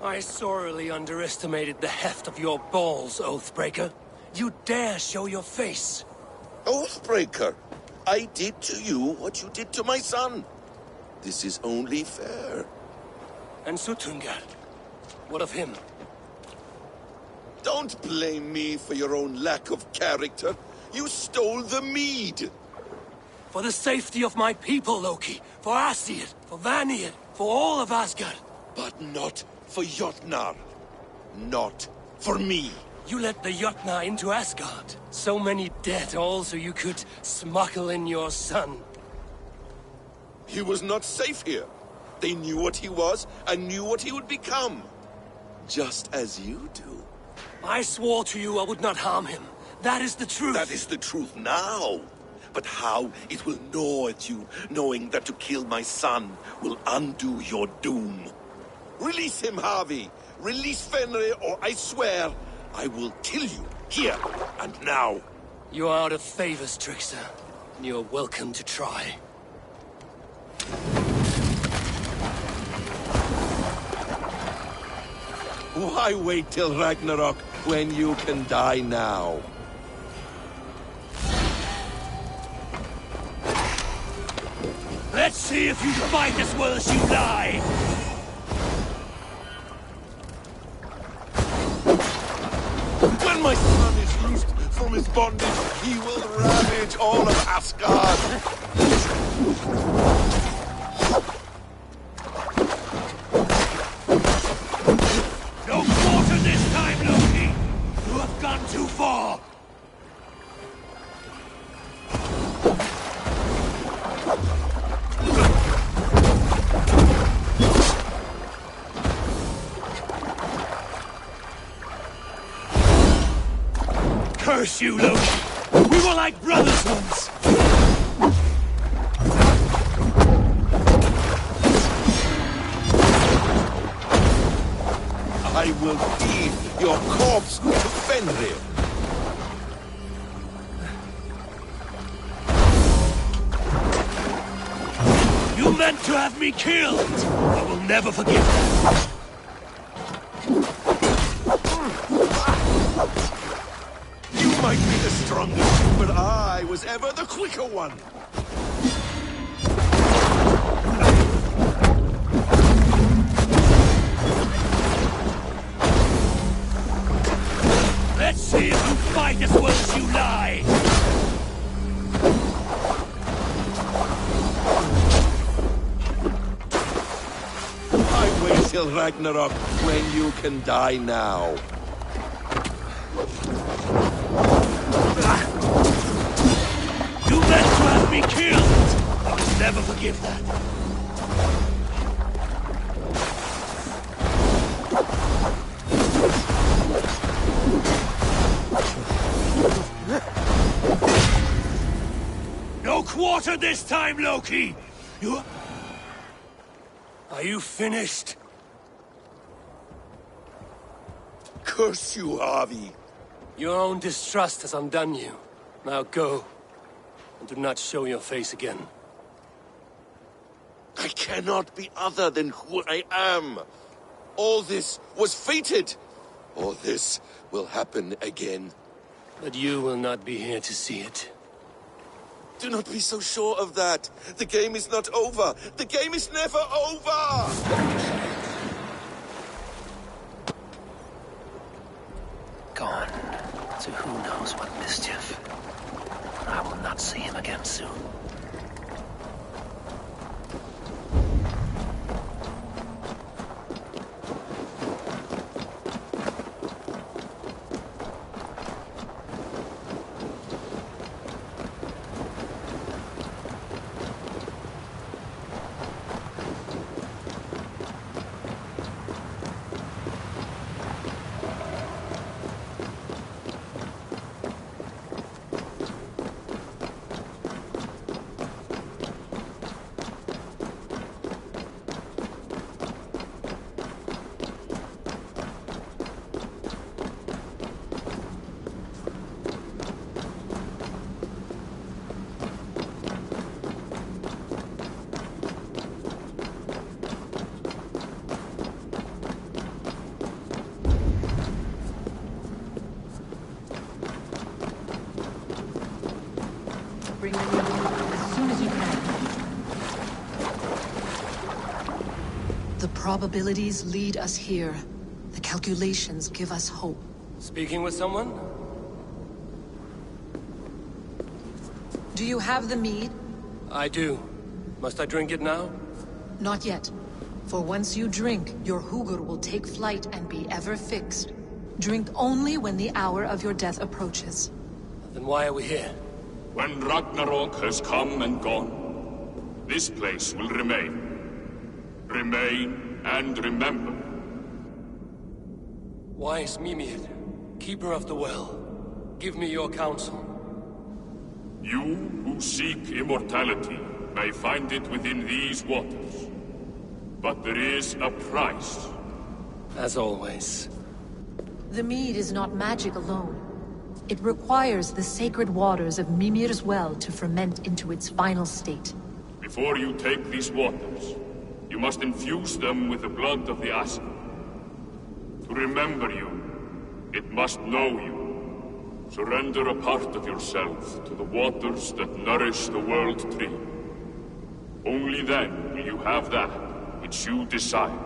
I sorely underestimated the heft of your balls, Oathbreaker. You dare show your face! Oathbreaker, I did to you what you did to my son. This is only fair. And Sutungar? What of him? Don't blame me for your own lack of character. You stole the mead. For the safety of my people, Loki. For Aesir, for Vanir, for all of Asgard. But not for Jotnar. Not for me. You let the Jotnar into Asgard. So many dead, all so you could smuggle in your son. He was not safe here. They knew what he was, and knew what he would become. Just as you do. I swore to you I would not harm him. That is the truth. That is the truth now. But how it will gnaw at you, knowing that to kill my son will undo your doom. Release him, Harvey. Release Fenrir, or I swear, I will kill you, here and now. You are out of favors, Trickster. You're welcome to try. Why wait till Ragnarok when you can die now? Let's see if you fight as well as you lie! When my son is loosed from his bondage, he will ravage all of Asgard! No quarter this time, Loki! You have gone too far! Curse you, Loki! We were like brothers once! I will feed your corpse to Fenrir. You meant to have me killed! I will never forgive that. You might be the strongest, but I was ever the quicker one. Let's see if you fight as well as you lie! I wait till Ragnarok when you can die now. You meant to have me killed! I will never forgive that. No quarter this time, Loki! You... Are you finished? Curse you, Harvey. Your own distrust has undone you. Now go. And do not show your face again. I cannot be other than who I am. All this was fated. All this will happen again. But you will not be here to see it. Do not be so sure of that. The game is not over. The game is never over! Gone to who knows what mischief. I will not see him again soon. probabilities lead us here. The calculations give us hope. Speaking with someone? Do you have the mead? I do. Must I drink it now? Not yet. For once you drink, your Hugur will take flight and be ever fixed. Drink only when the hour of your death approaches. Then why are we here? When Ragnarok has come and gone, this place will remain. Remain and remember. Wise Mimir, keeper of the well, give me your counsel. You who seek immortality may find it within these waters. But there is a price. As always. The mead is not magic alone. It requires the sacred waters of Mimir's well to ferment into its final state. Before you take these waters, you must infuse them with the blood of the Ashen. To remember you, it must know you. Surrender a part of yourself to the waters that nourish the World Tree. Only then will you have that which you desire.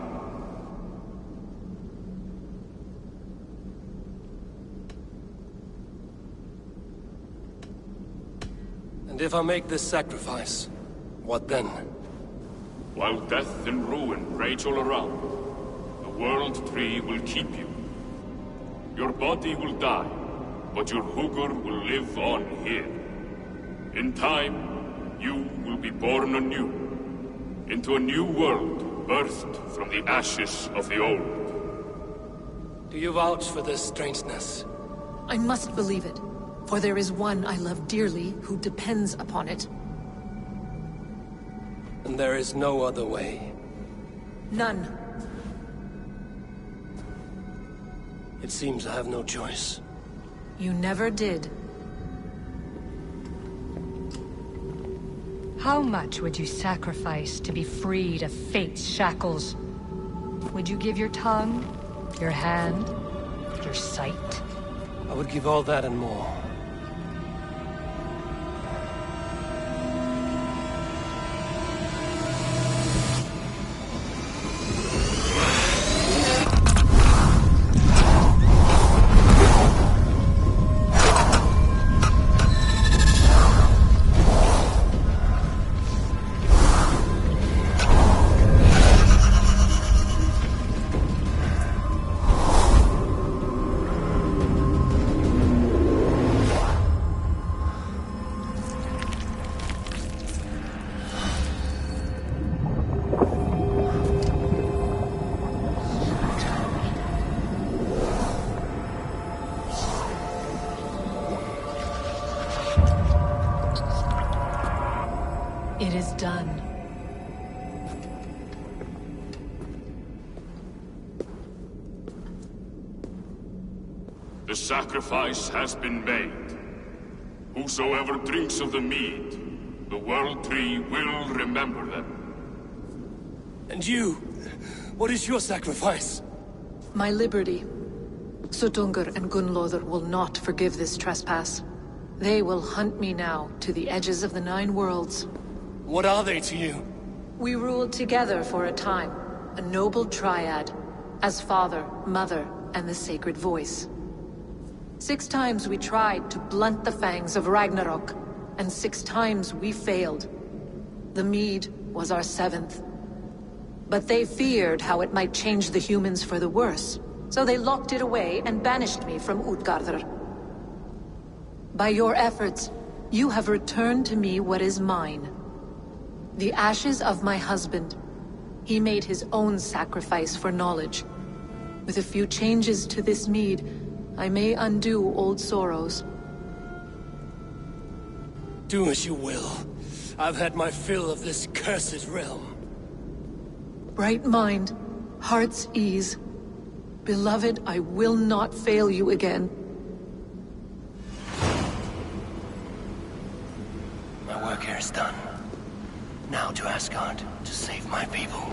And if I make this sacrifice, what then? While death and ruin rage all around, the World Tree will keep you. Your body will die, but your Hugur will live on here. In time, you will be born anew, into a new world birthed from the ashes of the old. Do you vouch for this strangeness? I must believe it, for there is one I love dearly who depends upon it. And there is no other way. None. It seems I have no choice. You never did. How much would you sacrifice to be freed of fate's shackles? Would you give your tongue, your hand, your sight? I would give all that and more. It is done. The sacrifice has been made. Whosoever drinks of the mead, the World Tree will remember them. And you? What is your sacrifice? My liberty. Suttungr and Gunnlóðr will not forgive this trespass. They will hunt me now to the edges of the 9 worlds. What are they to you? We ruled together for a time, a noble triad, as father, mother, and the sacred voice. 6 times we tried to blunt the fangs of Ragnarok, and 6 times we failed. The mead was our 7th. But they feared how it might change the humans for the worse, so they locked it away and banished me from Utgardr. By your efforts, you have returned to me what is mine. The ashes of my husband. He made his own sacrifice for knowledge. With a few changes to this mead, I may undo old sorrows. Do as you will. I've had my fill of this cursed realm. Bright mind, heart's ease. Beloved, I will not fail you again. My work here is done. Now to Asgard, to save my people.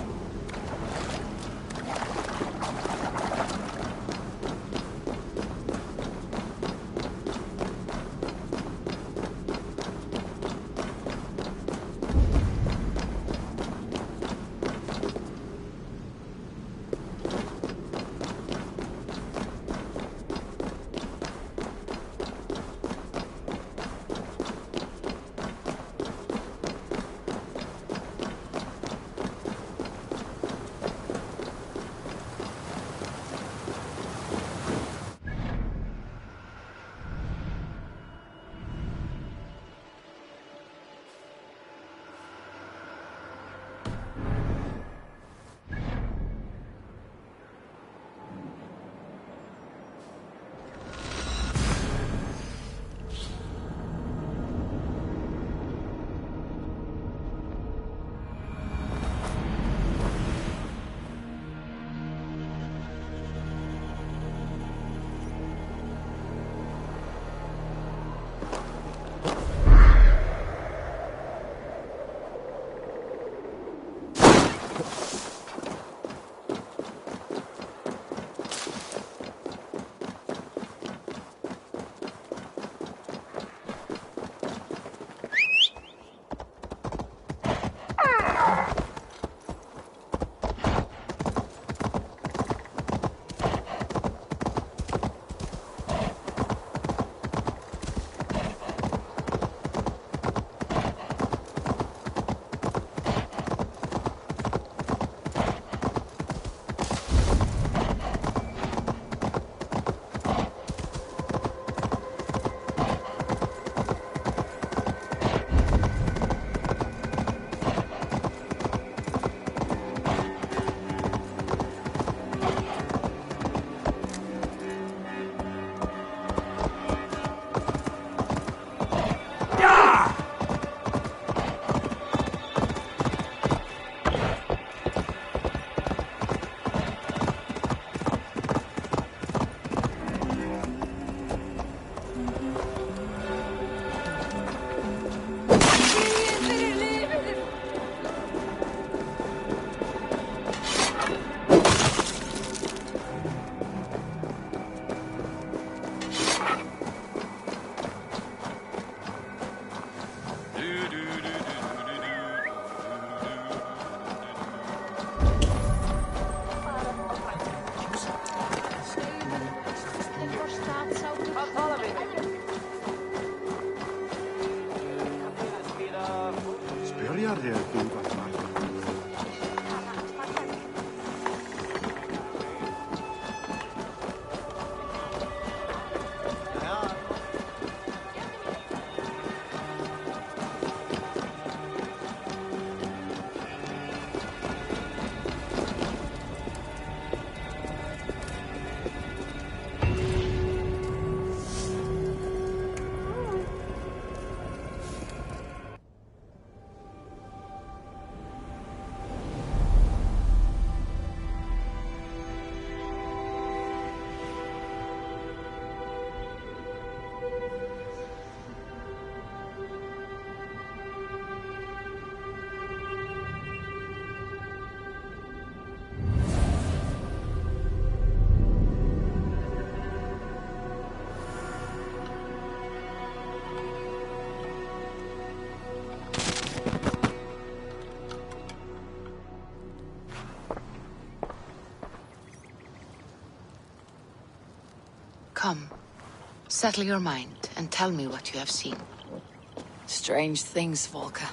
Come, settle your mind and tell me what you have seen. Strange things, Volker.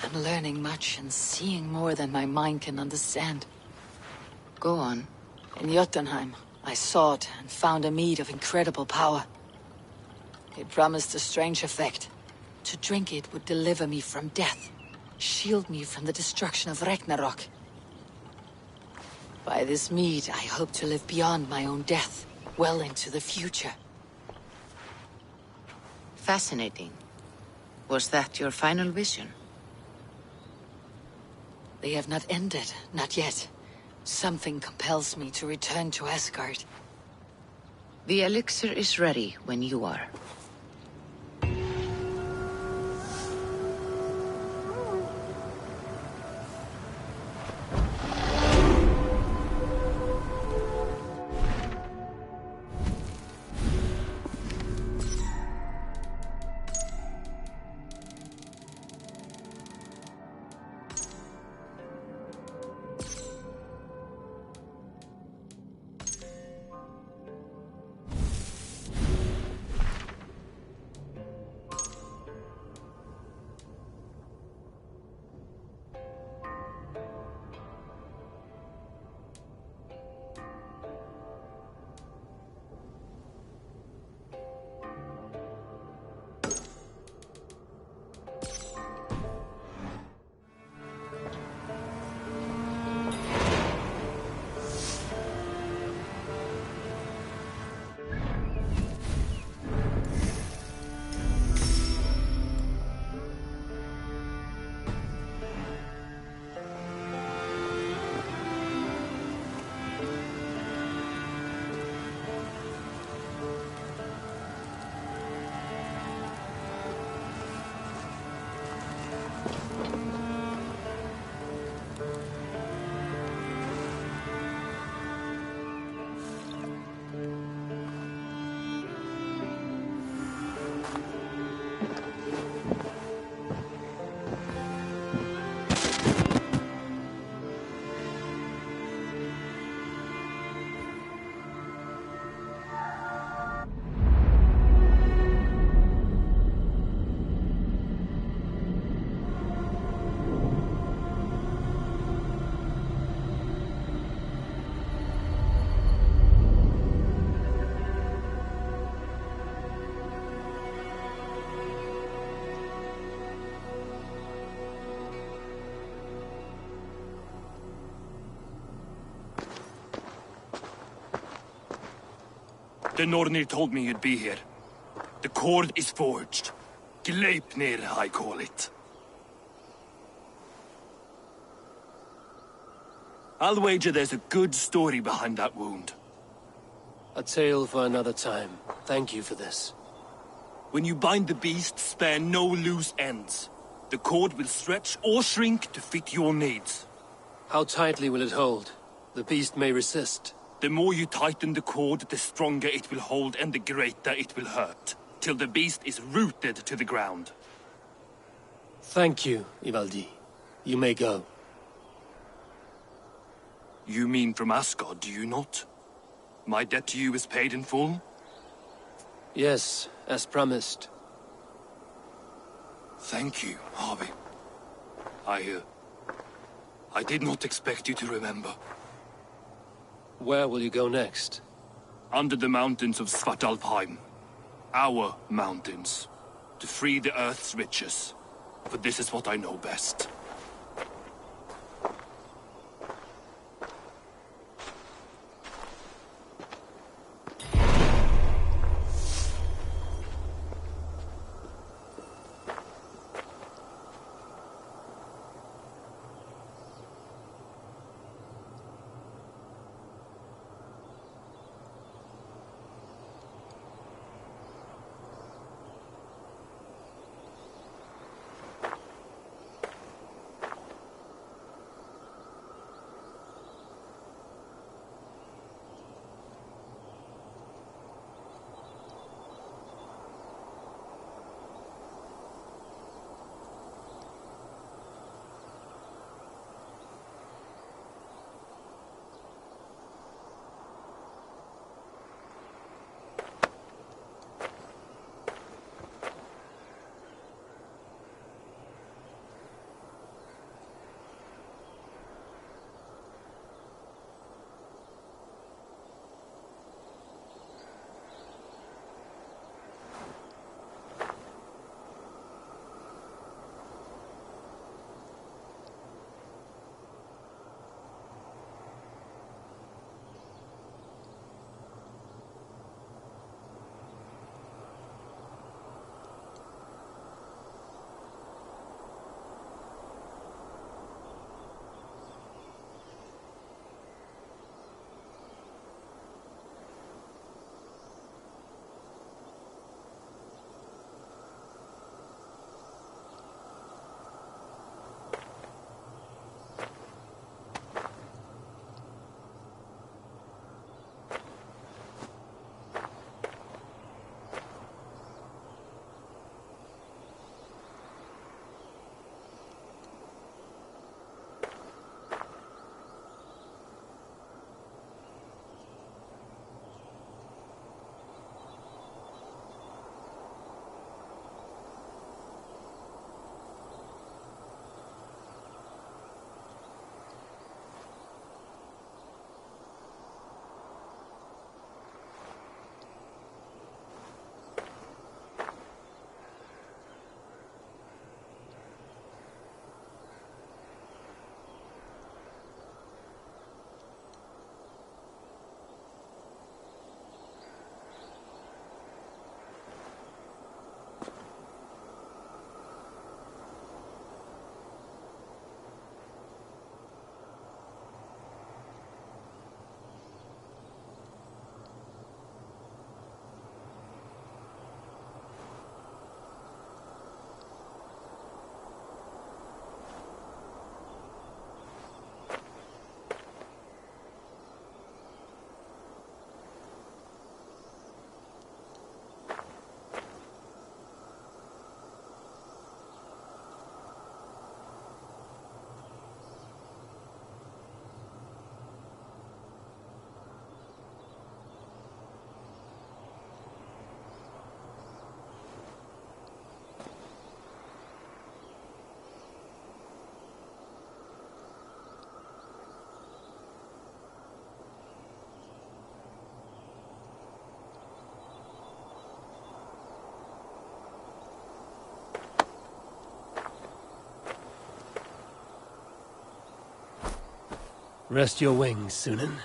I'm learning much and seeing more than my mind can understand. Go on. In Jotunheim, I sought and found a mead of incredible power. It promised a strange effect. To drink it would deliver me from death, shield me from the destruction of Ragnarok. By this mead, I hope to live beyond my own death, well into the future. Fascinating. Was that your final vision? They have not ended, not yet. Something compels me to return to Asgard. The elixir is ready when you are. The Nornir told me you'd be here. The cord is forged. Gleipnir, I call it. I'll wager there's a good story behind that wound. A tale for another time. Thank you for this. When you bind the beast, spare no loose ends. The cord will stretch or shrink to fit your needs. How tightly will it hold? The beast may resist. The more you tighten the cord, the stronger it will hold and the greater it will hurt, till the beast is rooted to the ground. Thank you, Ivaldi. You may go. You mean from Asgard, do you not? My debt to you is paid in full? Yes, as promised. Thank you, Harvey. I did not expect you to remember. Where will you go next? Under the mountains of Svartalfheim. Our mountains. To free the Earth's riches. For this is what I know best. Rest your wings, Sunan.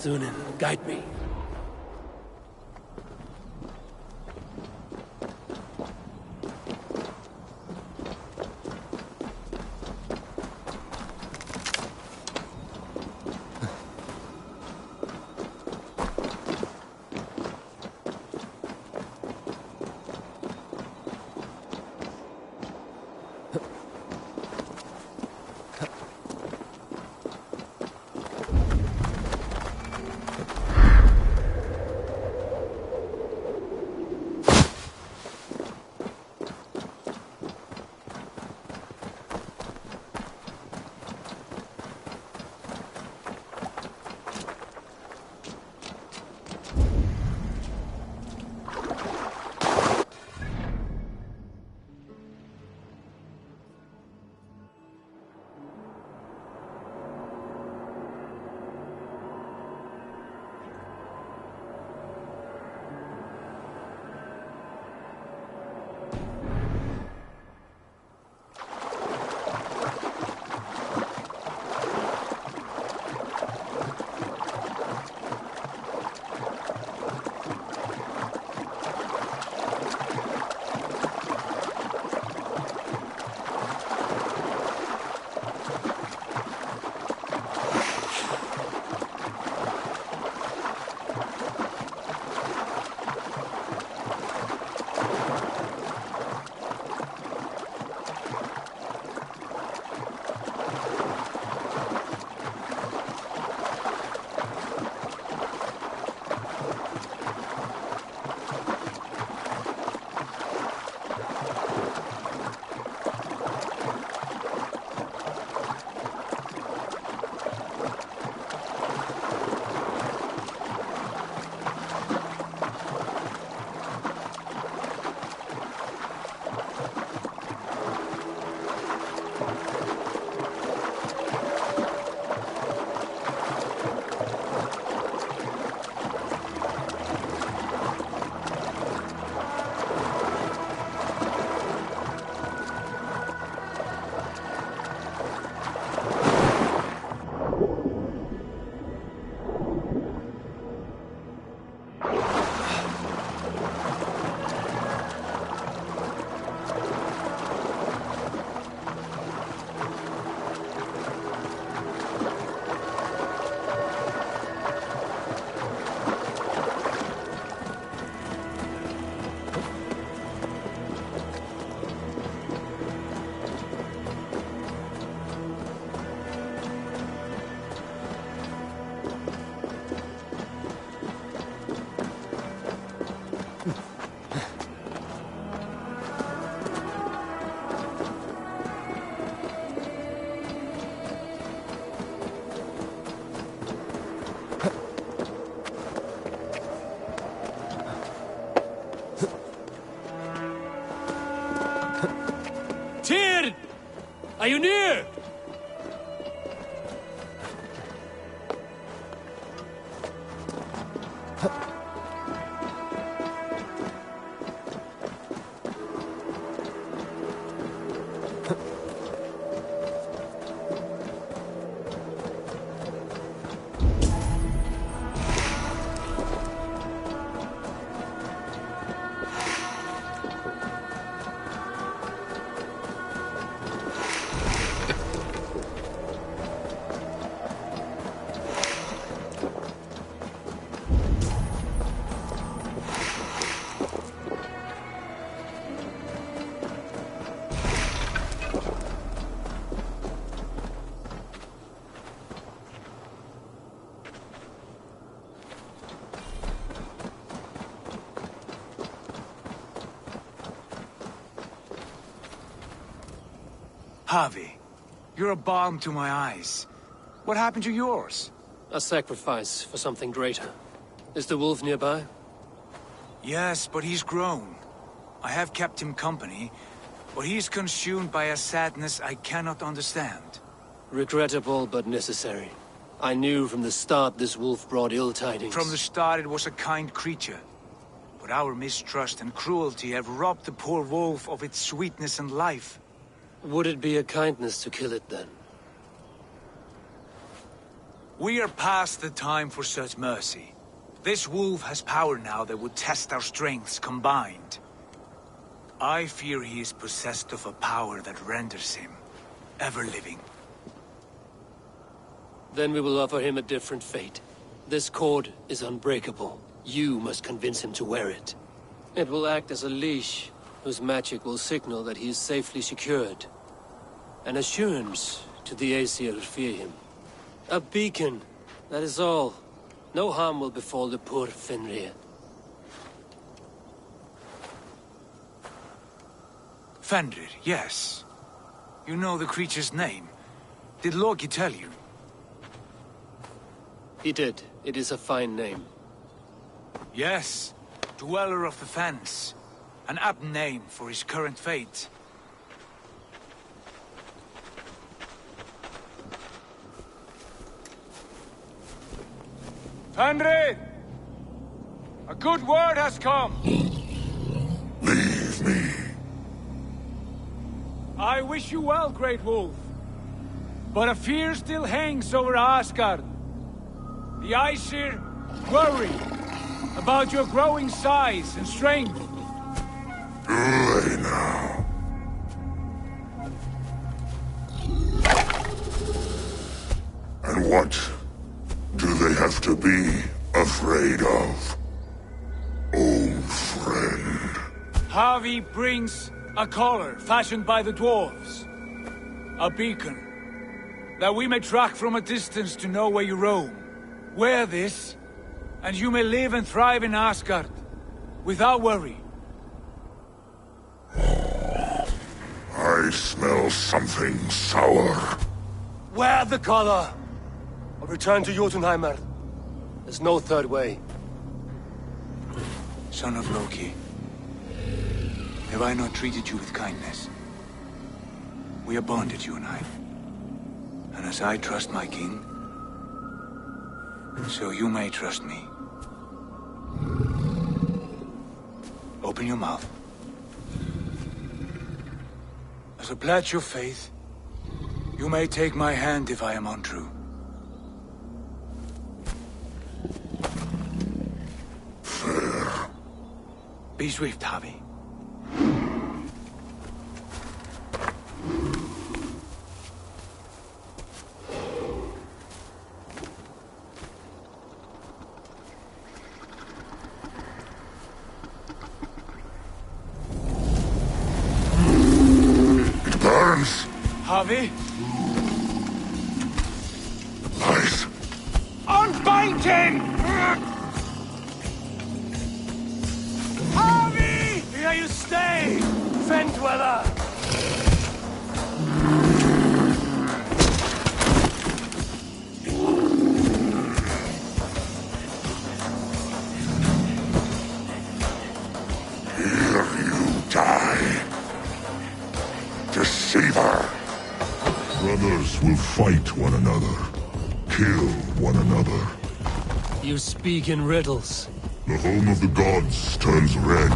Sunan, guide me. Tyr! Are you near? Harvey, you're a balm to my eyes. What happened to yours? A sacrifice for something greater. Is the wolf nearby? Yes, but he's grown. I have kept him company, but he's consumed by a sadness I cannot understand. Regrettable, but necessary. I knew from the start this wolf brought ill tidings. From the start it was a kind creature. But our mistrust and cruelty have robbed the poor wolf of its sweetness and life. Would it be a kindness to kill it, then? We are past the time for such mercy. This wolf has power now that would test our strengths combined. I fear he is possessed of a power that renders him ever-living. Then we will offer him a different fate. This cord is unbreakable. You must convince him to wear it. It will act as a leash, whose magic will signal that he is safely secured. An assurance to the Aesir who fear him. A beacon, that is all. No harm will befall the poor Fenrir. Fenrir, yes. You know the creature's name. Did Loki tell you? He did. It is a fine name. Yes. Dweller of the Fens. An apt name for his current fate. Fenrir! A good word has come! Leave me. I wish you well, Great Wolf. But a fear still hangs over Asgard. The Aesir worry about your growing size and strength. Do they now? And what do they have to be afraid of, old friend? Harvey brings a collar fashioned by the dwarves. A beacon, that we may track from a distance to know where you roam. Wear this, and you may live and thrive in Asgard, without worry. I smell something sour. Wear the collar! Or return to Jotunheimer. There's no third way. Son of Loki, have I not treated you with kindness? We are bonded, you and I. And as I trust my king, so you may trust me. Open your mouth. As a pledge of faith, you may take my hand if I am untrue. Fair. Be swift, Harvey. Harvey? Nice. Unbind him! Harvey! Here you stay, Fen Dweller! Here you die. gods will fight one another, kill one another. You speak in riddles. The home of the gods turns red.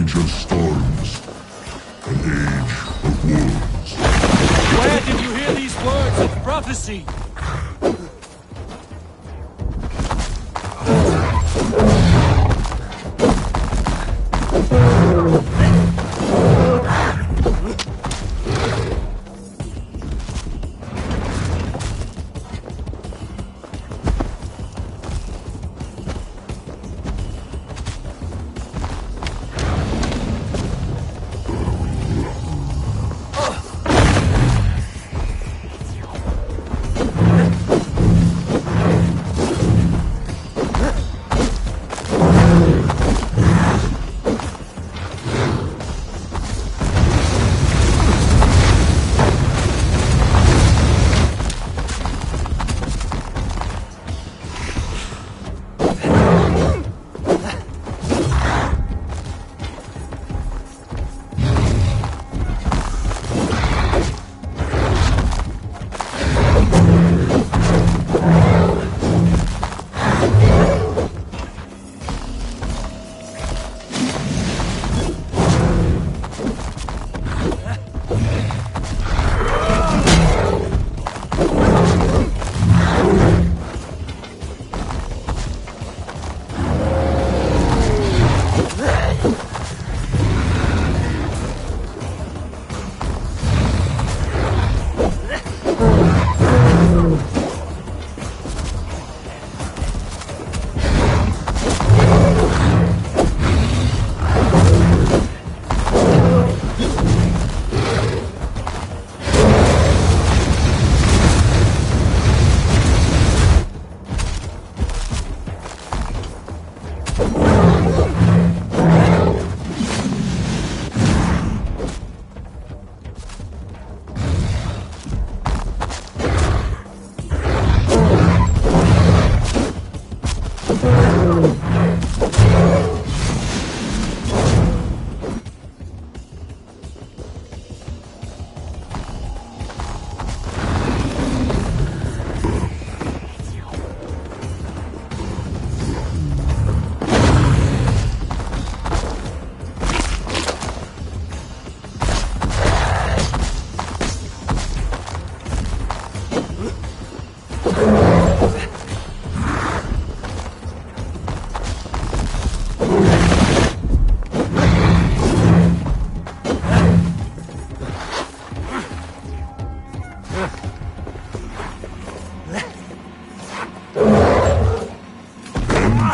age of storms, an age of wolves. Where did you hear these words of prophecy?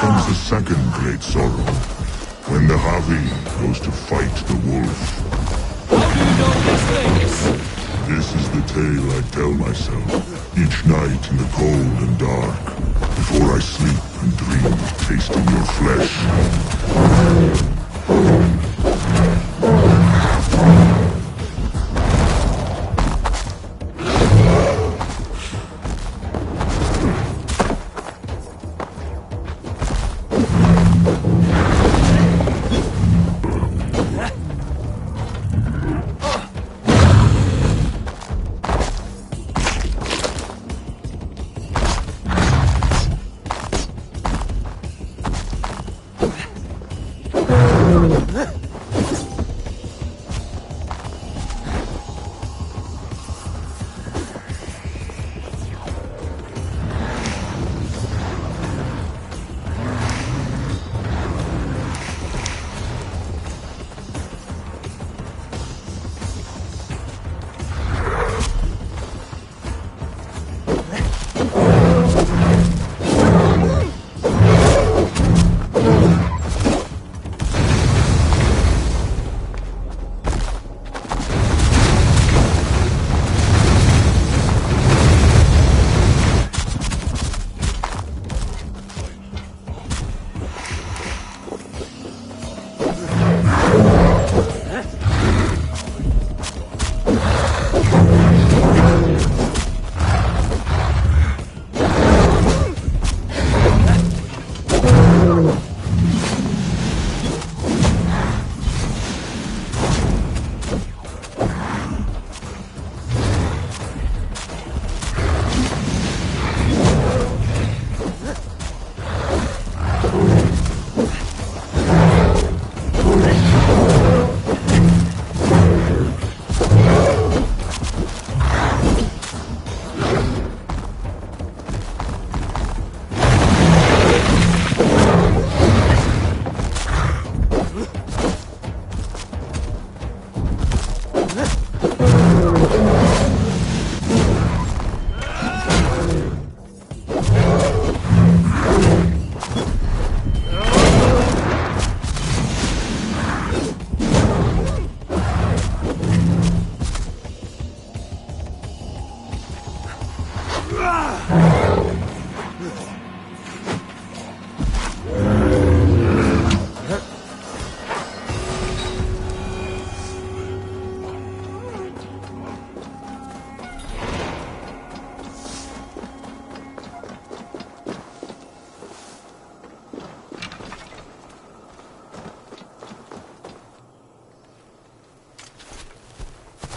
comes the second great sorrow, when the Havi goes to fight the wolf. How do you know these things? This is the tale I tell myself, each night in the cold and dark, before I sleep and dream of tasting your flesh.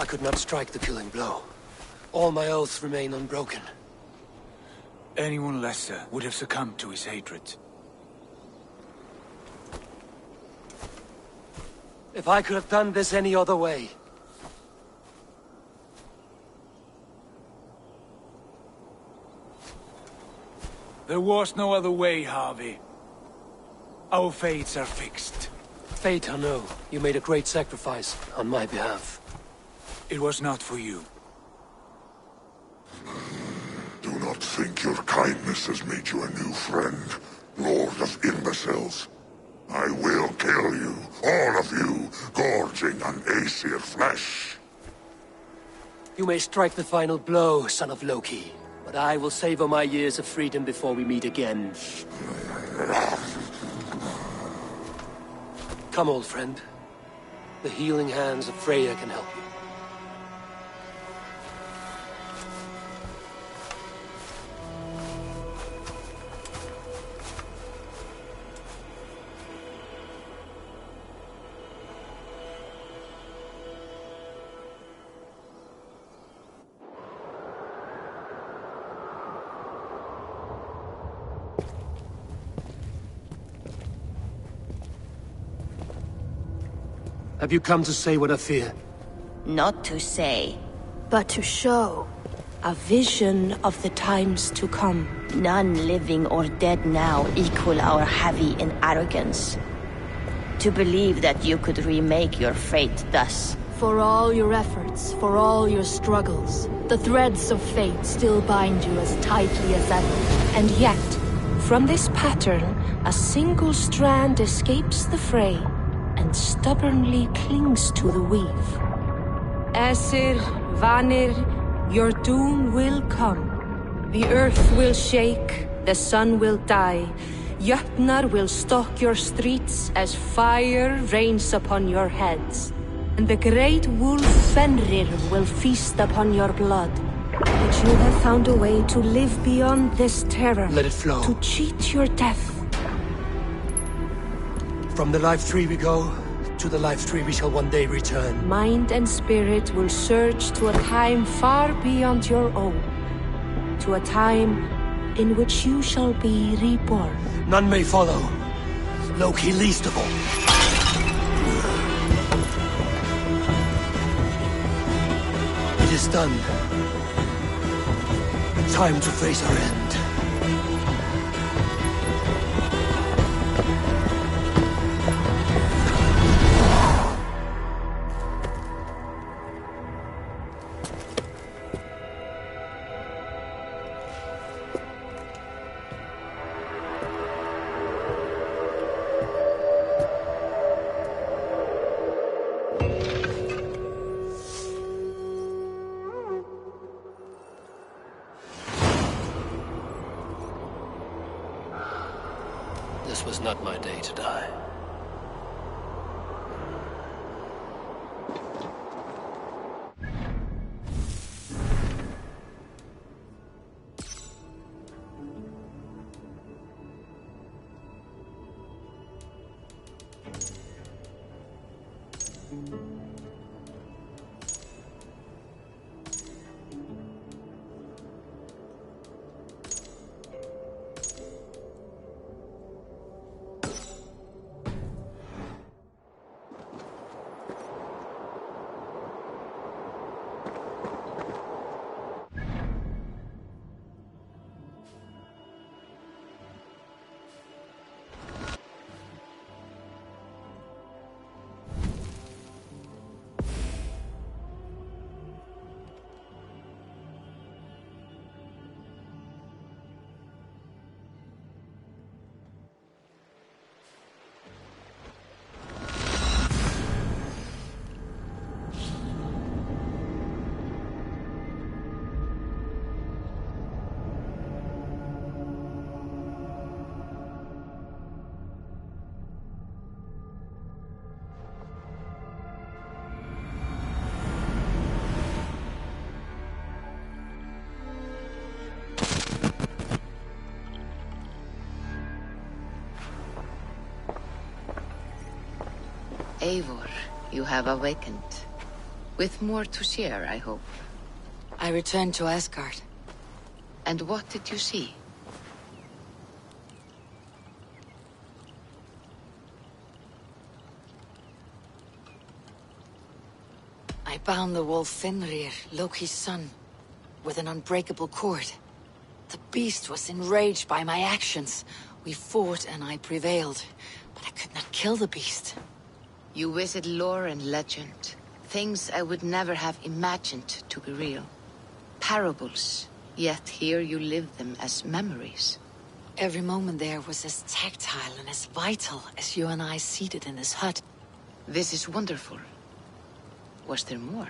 I could not strike the killing blow. All my oaths remain unbroken. Anyone lesser would have succumbed to his hatred. If I could have done this any other way... There was no other way, Harvey. Our fates are fixed. Fate, I know. You made a great sacrifice on my behalf. It was not for you. Do not think your kindness has made you a new friend, Lord of Imbeciles. I will kill you, all of you, gorging on Aesir flesh. You may strike the final blow, son of Loki, but I will savor my years of freedom before we meet again. Come, old friend. The healing hands of Freya can help you. Have you come to say what I fear? Not to say, but to show. A vision of the times to come. None living or dead now equal our heavy in arrogance. To believe that you could remake your fate thus. For all your efforts, for all your struggles, the threads of fate still bind you as tightly as ever. And yet, From this pattern, a single strand escapes the fray and stubbornly clings to the weave. Aesir, Vanir, your doom will come. The earth will shake, the sun will die. Jötnar will stalk your streets as fire rains upon your heads. And the great wolf Fenrir will feast upon your blood. But you have found a way to live beyond this terror. Let it flow. To cheat your death. From the life tree we go, to the life tree we shall one day return. Mind and spirit will surge to a time far beyond your own. To a time in which you shall be reborn. None may follow. Loki least of all. It is done. Time to face our end. This was not my day to die. Eivor, you have awakened. With more to share, I hope. I returned to Asgard. And what did you see? I bound the wolf Fenrir, Loki's son, with an unbreakable cord. The beast was enraged by my actions. We fought and I prevailed, but I could not kill the beast. You visit lore and legend. Things I would never have imagined to be real. Parables, yet here you live them as memories. Every moment there was as tactile and as vital as you and I seated in this hut. This is wonderful. Was there more?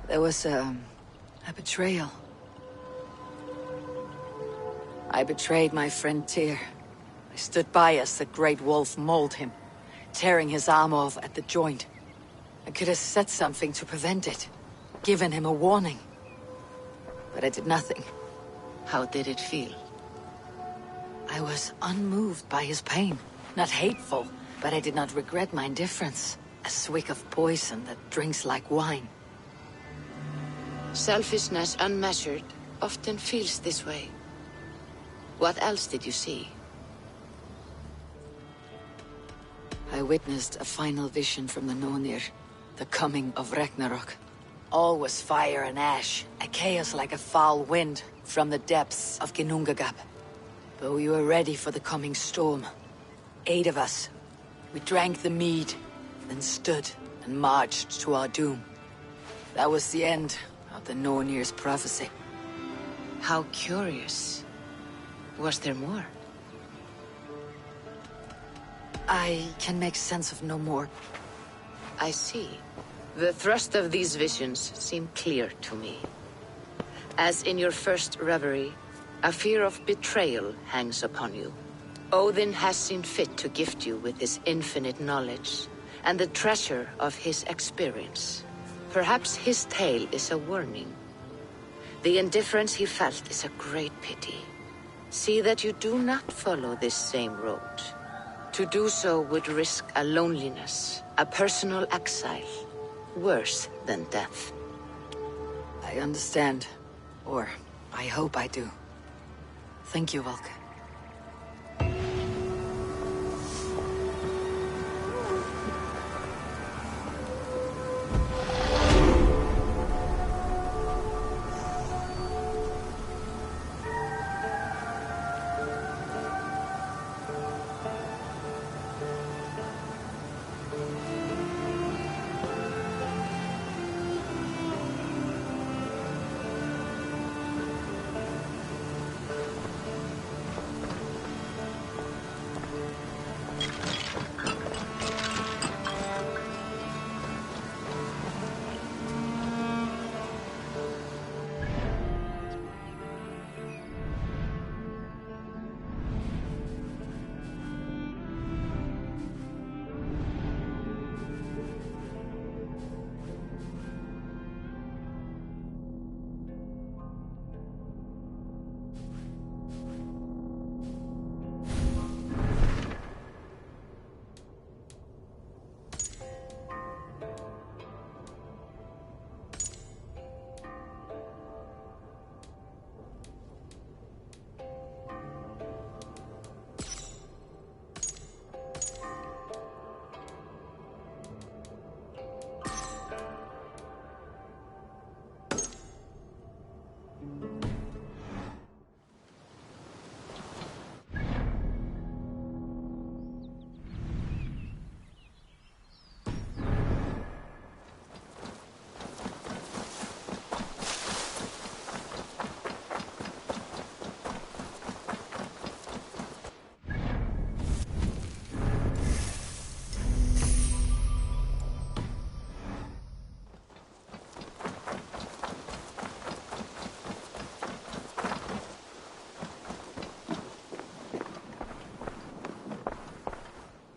There was a betrayal. I betrayed my friend Tyr. I stood by as the great wolf mauled him, tearing his arm off at the joint. I could have said something to prevent it, given him a warning. But I did nothing. How did it feel? I was unmoved by his pain. Not hateful, but I did not regret my indifference. A swig of poison that drinks like wine. Selfishness unmeasured often feels this way. What else did you see? I witnessed a final vision from the Nornir, the coming of Ragnarok. All was fire and ash, a chaos like a foul wind from the depths of Ginnungagap. But we were ready for the coming storm. 8 of us. We drank the mead, then stood and marched to our doom. That was the end of the Nornir's prophecy. How curious. Was there more? I can make sense of no more. I see. The thrust of these visions seem clear to me. As in your first reverie, a fear of betrayal hangs upon you. Odin has seen fit to gift you with his infinite knowledge, and the treasure of his experience. Perhaps his tale is a warning. The indifference he felt is a great pity. See that you do not follow this same road. To do so would risk a loneliness, a personal exile, worse than death. I understand. Or, I hope I do. Thank you, Valka.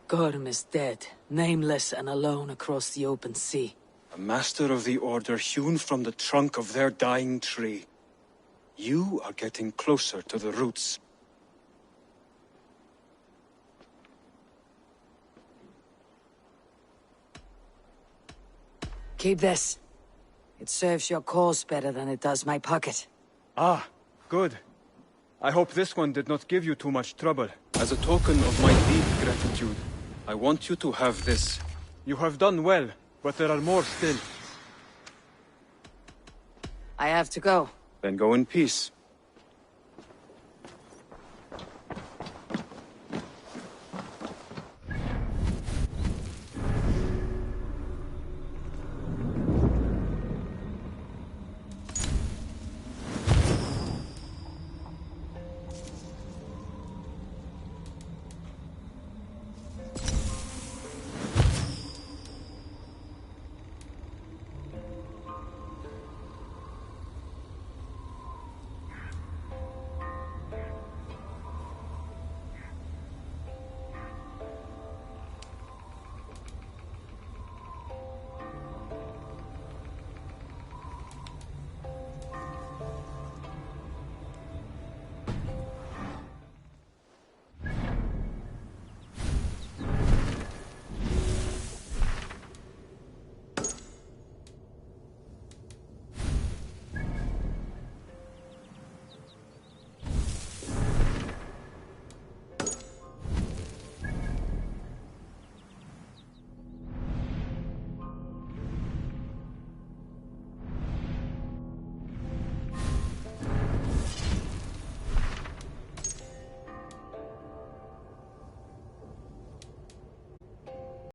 Gorm is dead, nameless and alone across the open sea. A master of the Order hewn from the trunk of their dying tree. You are getting closer to the roots. Keep this. It serves your cause better than it does my pocket. Ah, good. I hope this one did not give you too much trouble. As a token of my deep gratitude, I want you to have this. You have done well, but there are more still. I have to go. Then go in peace.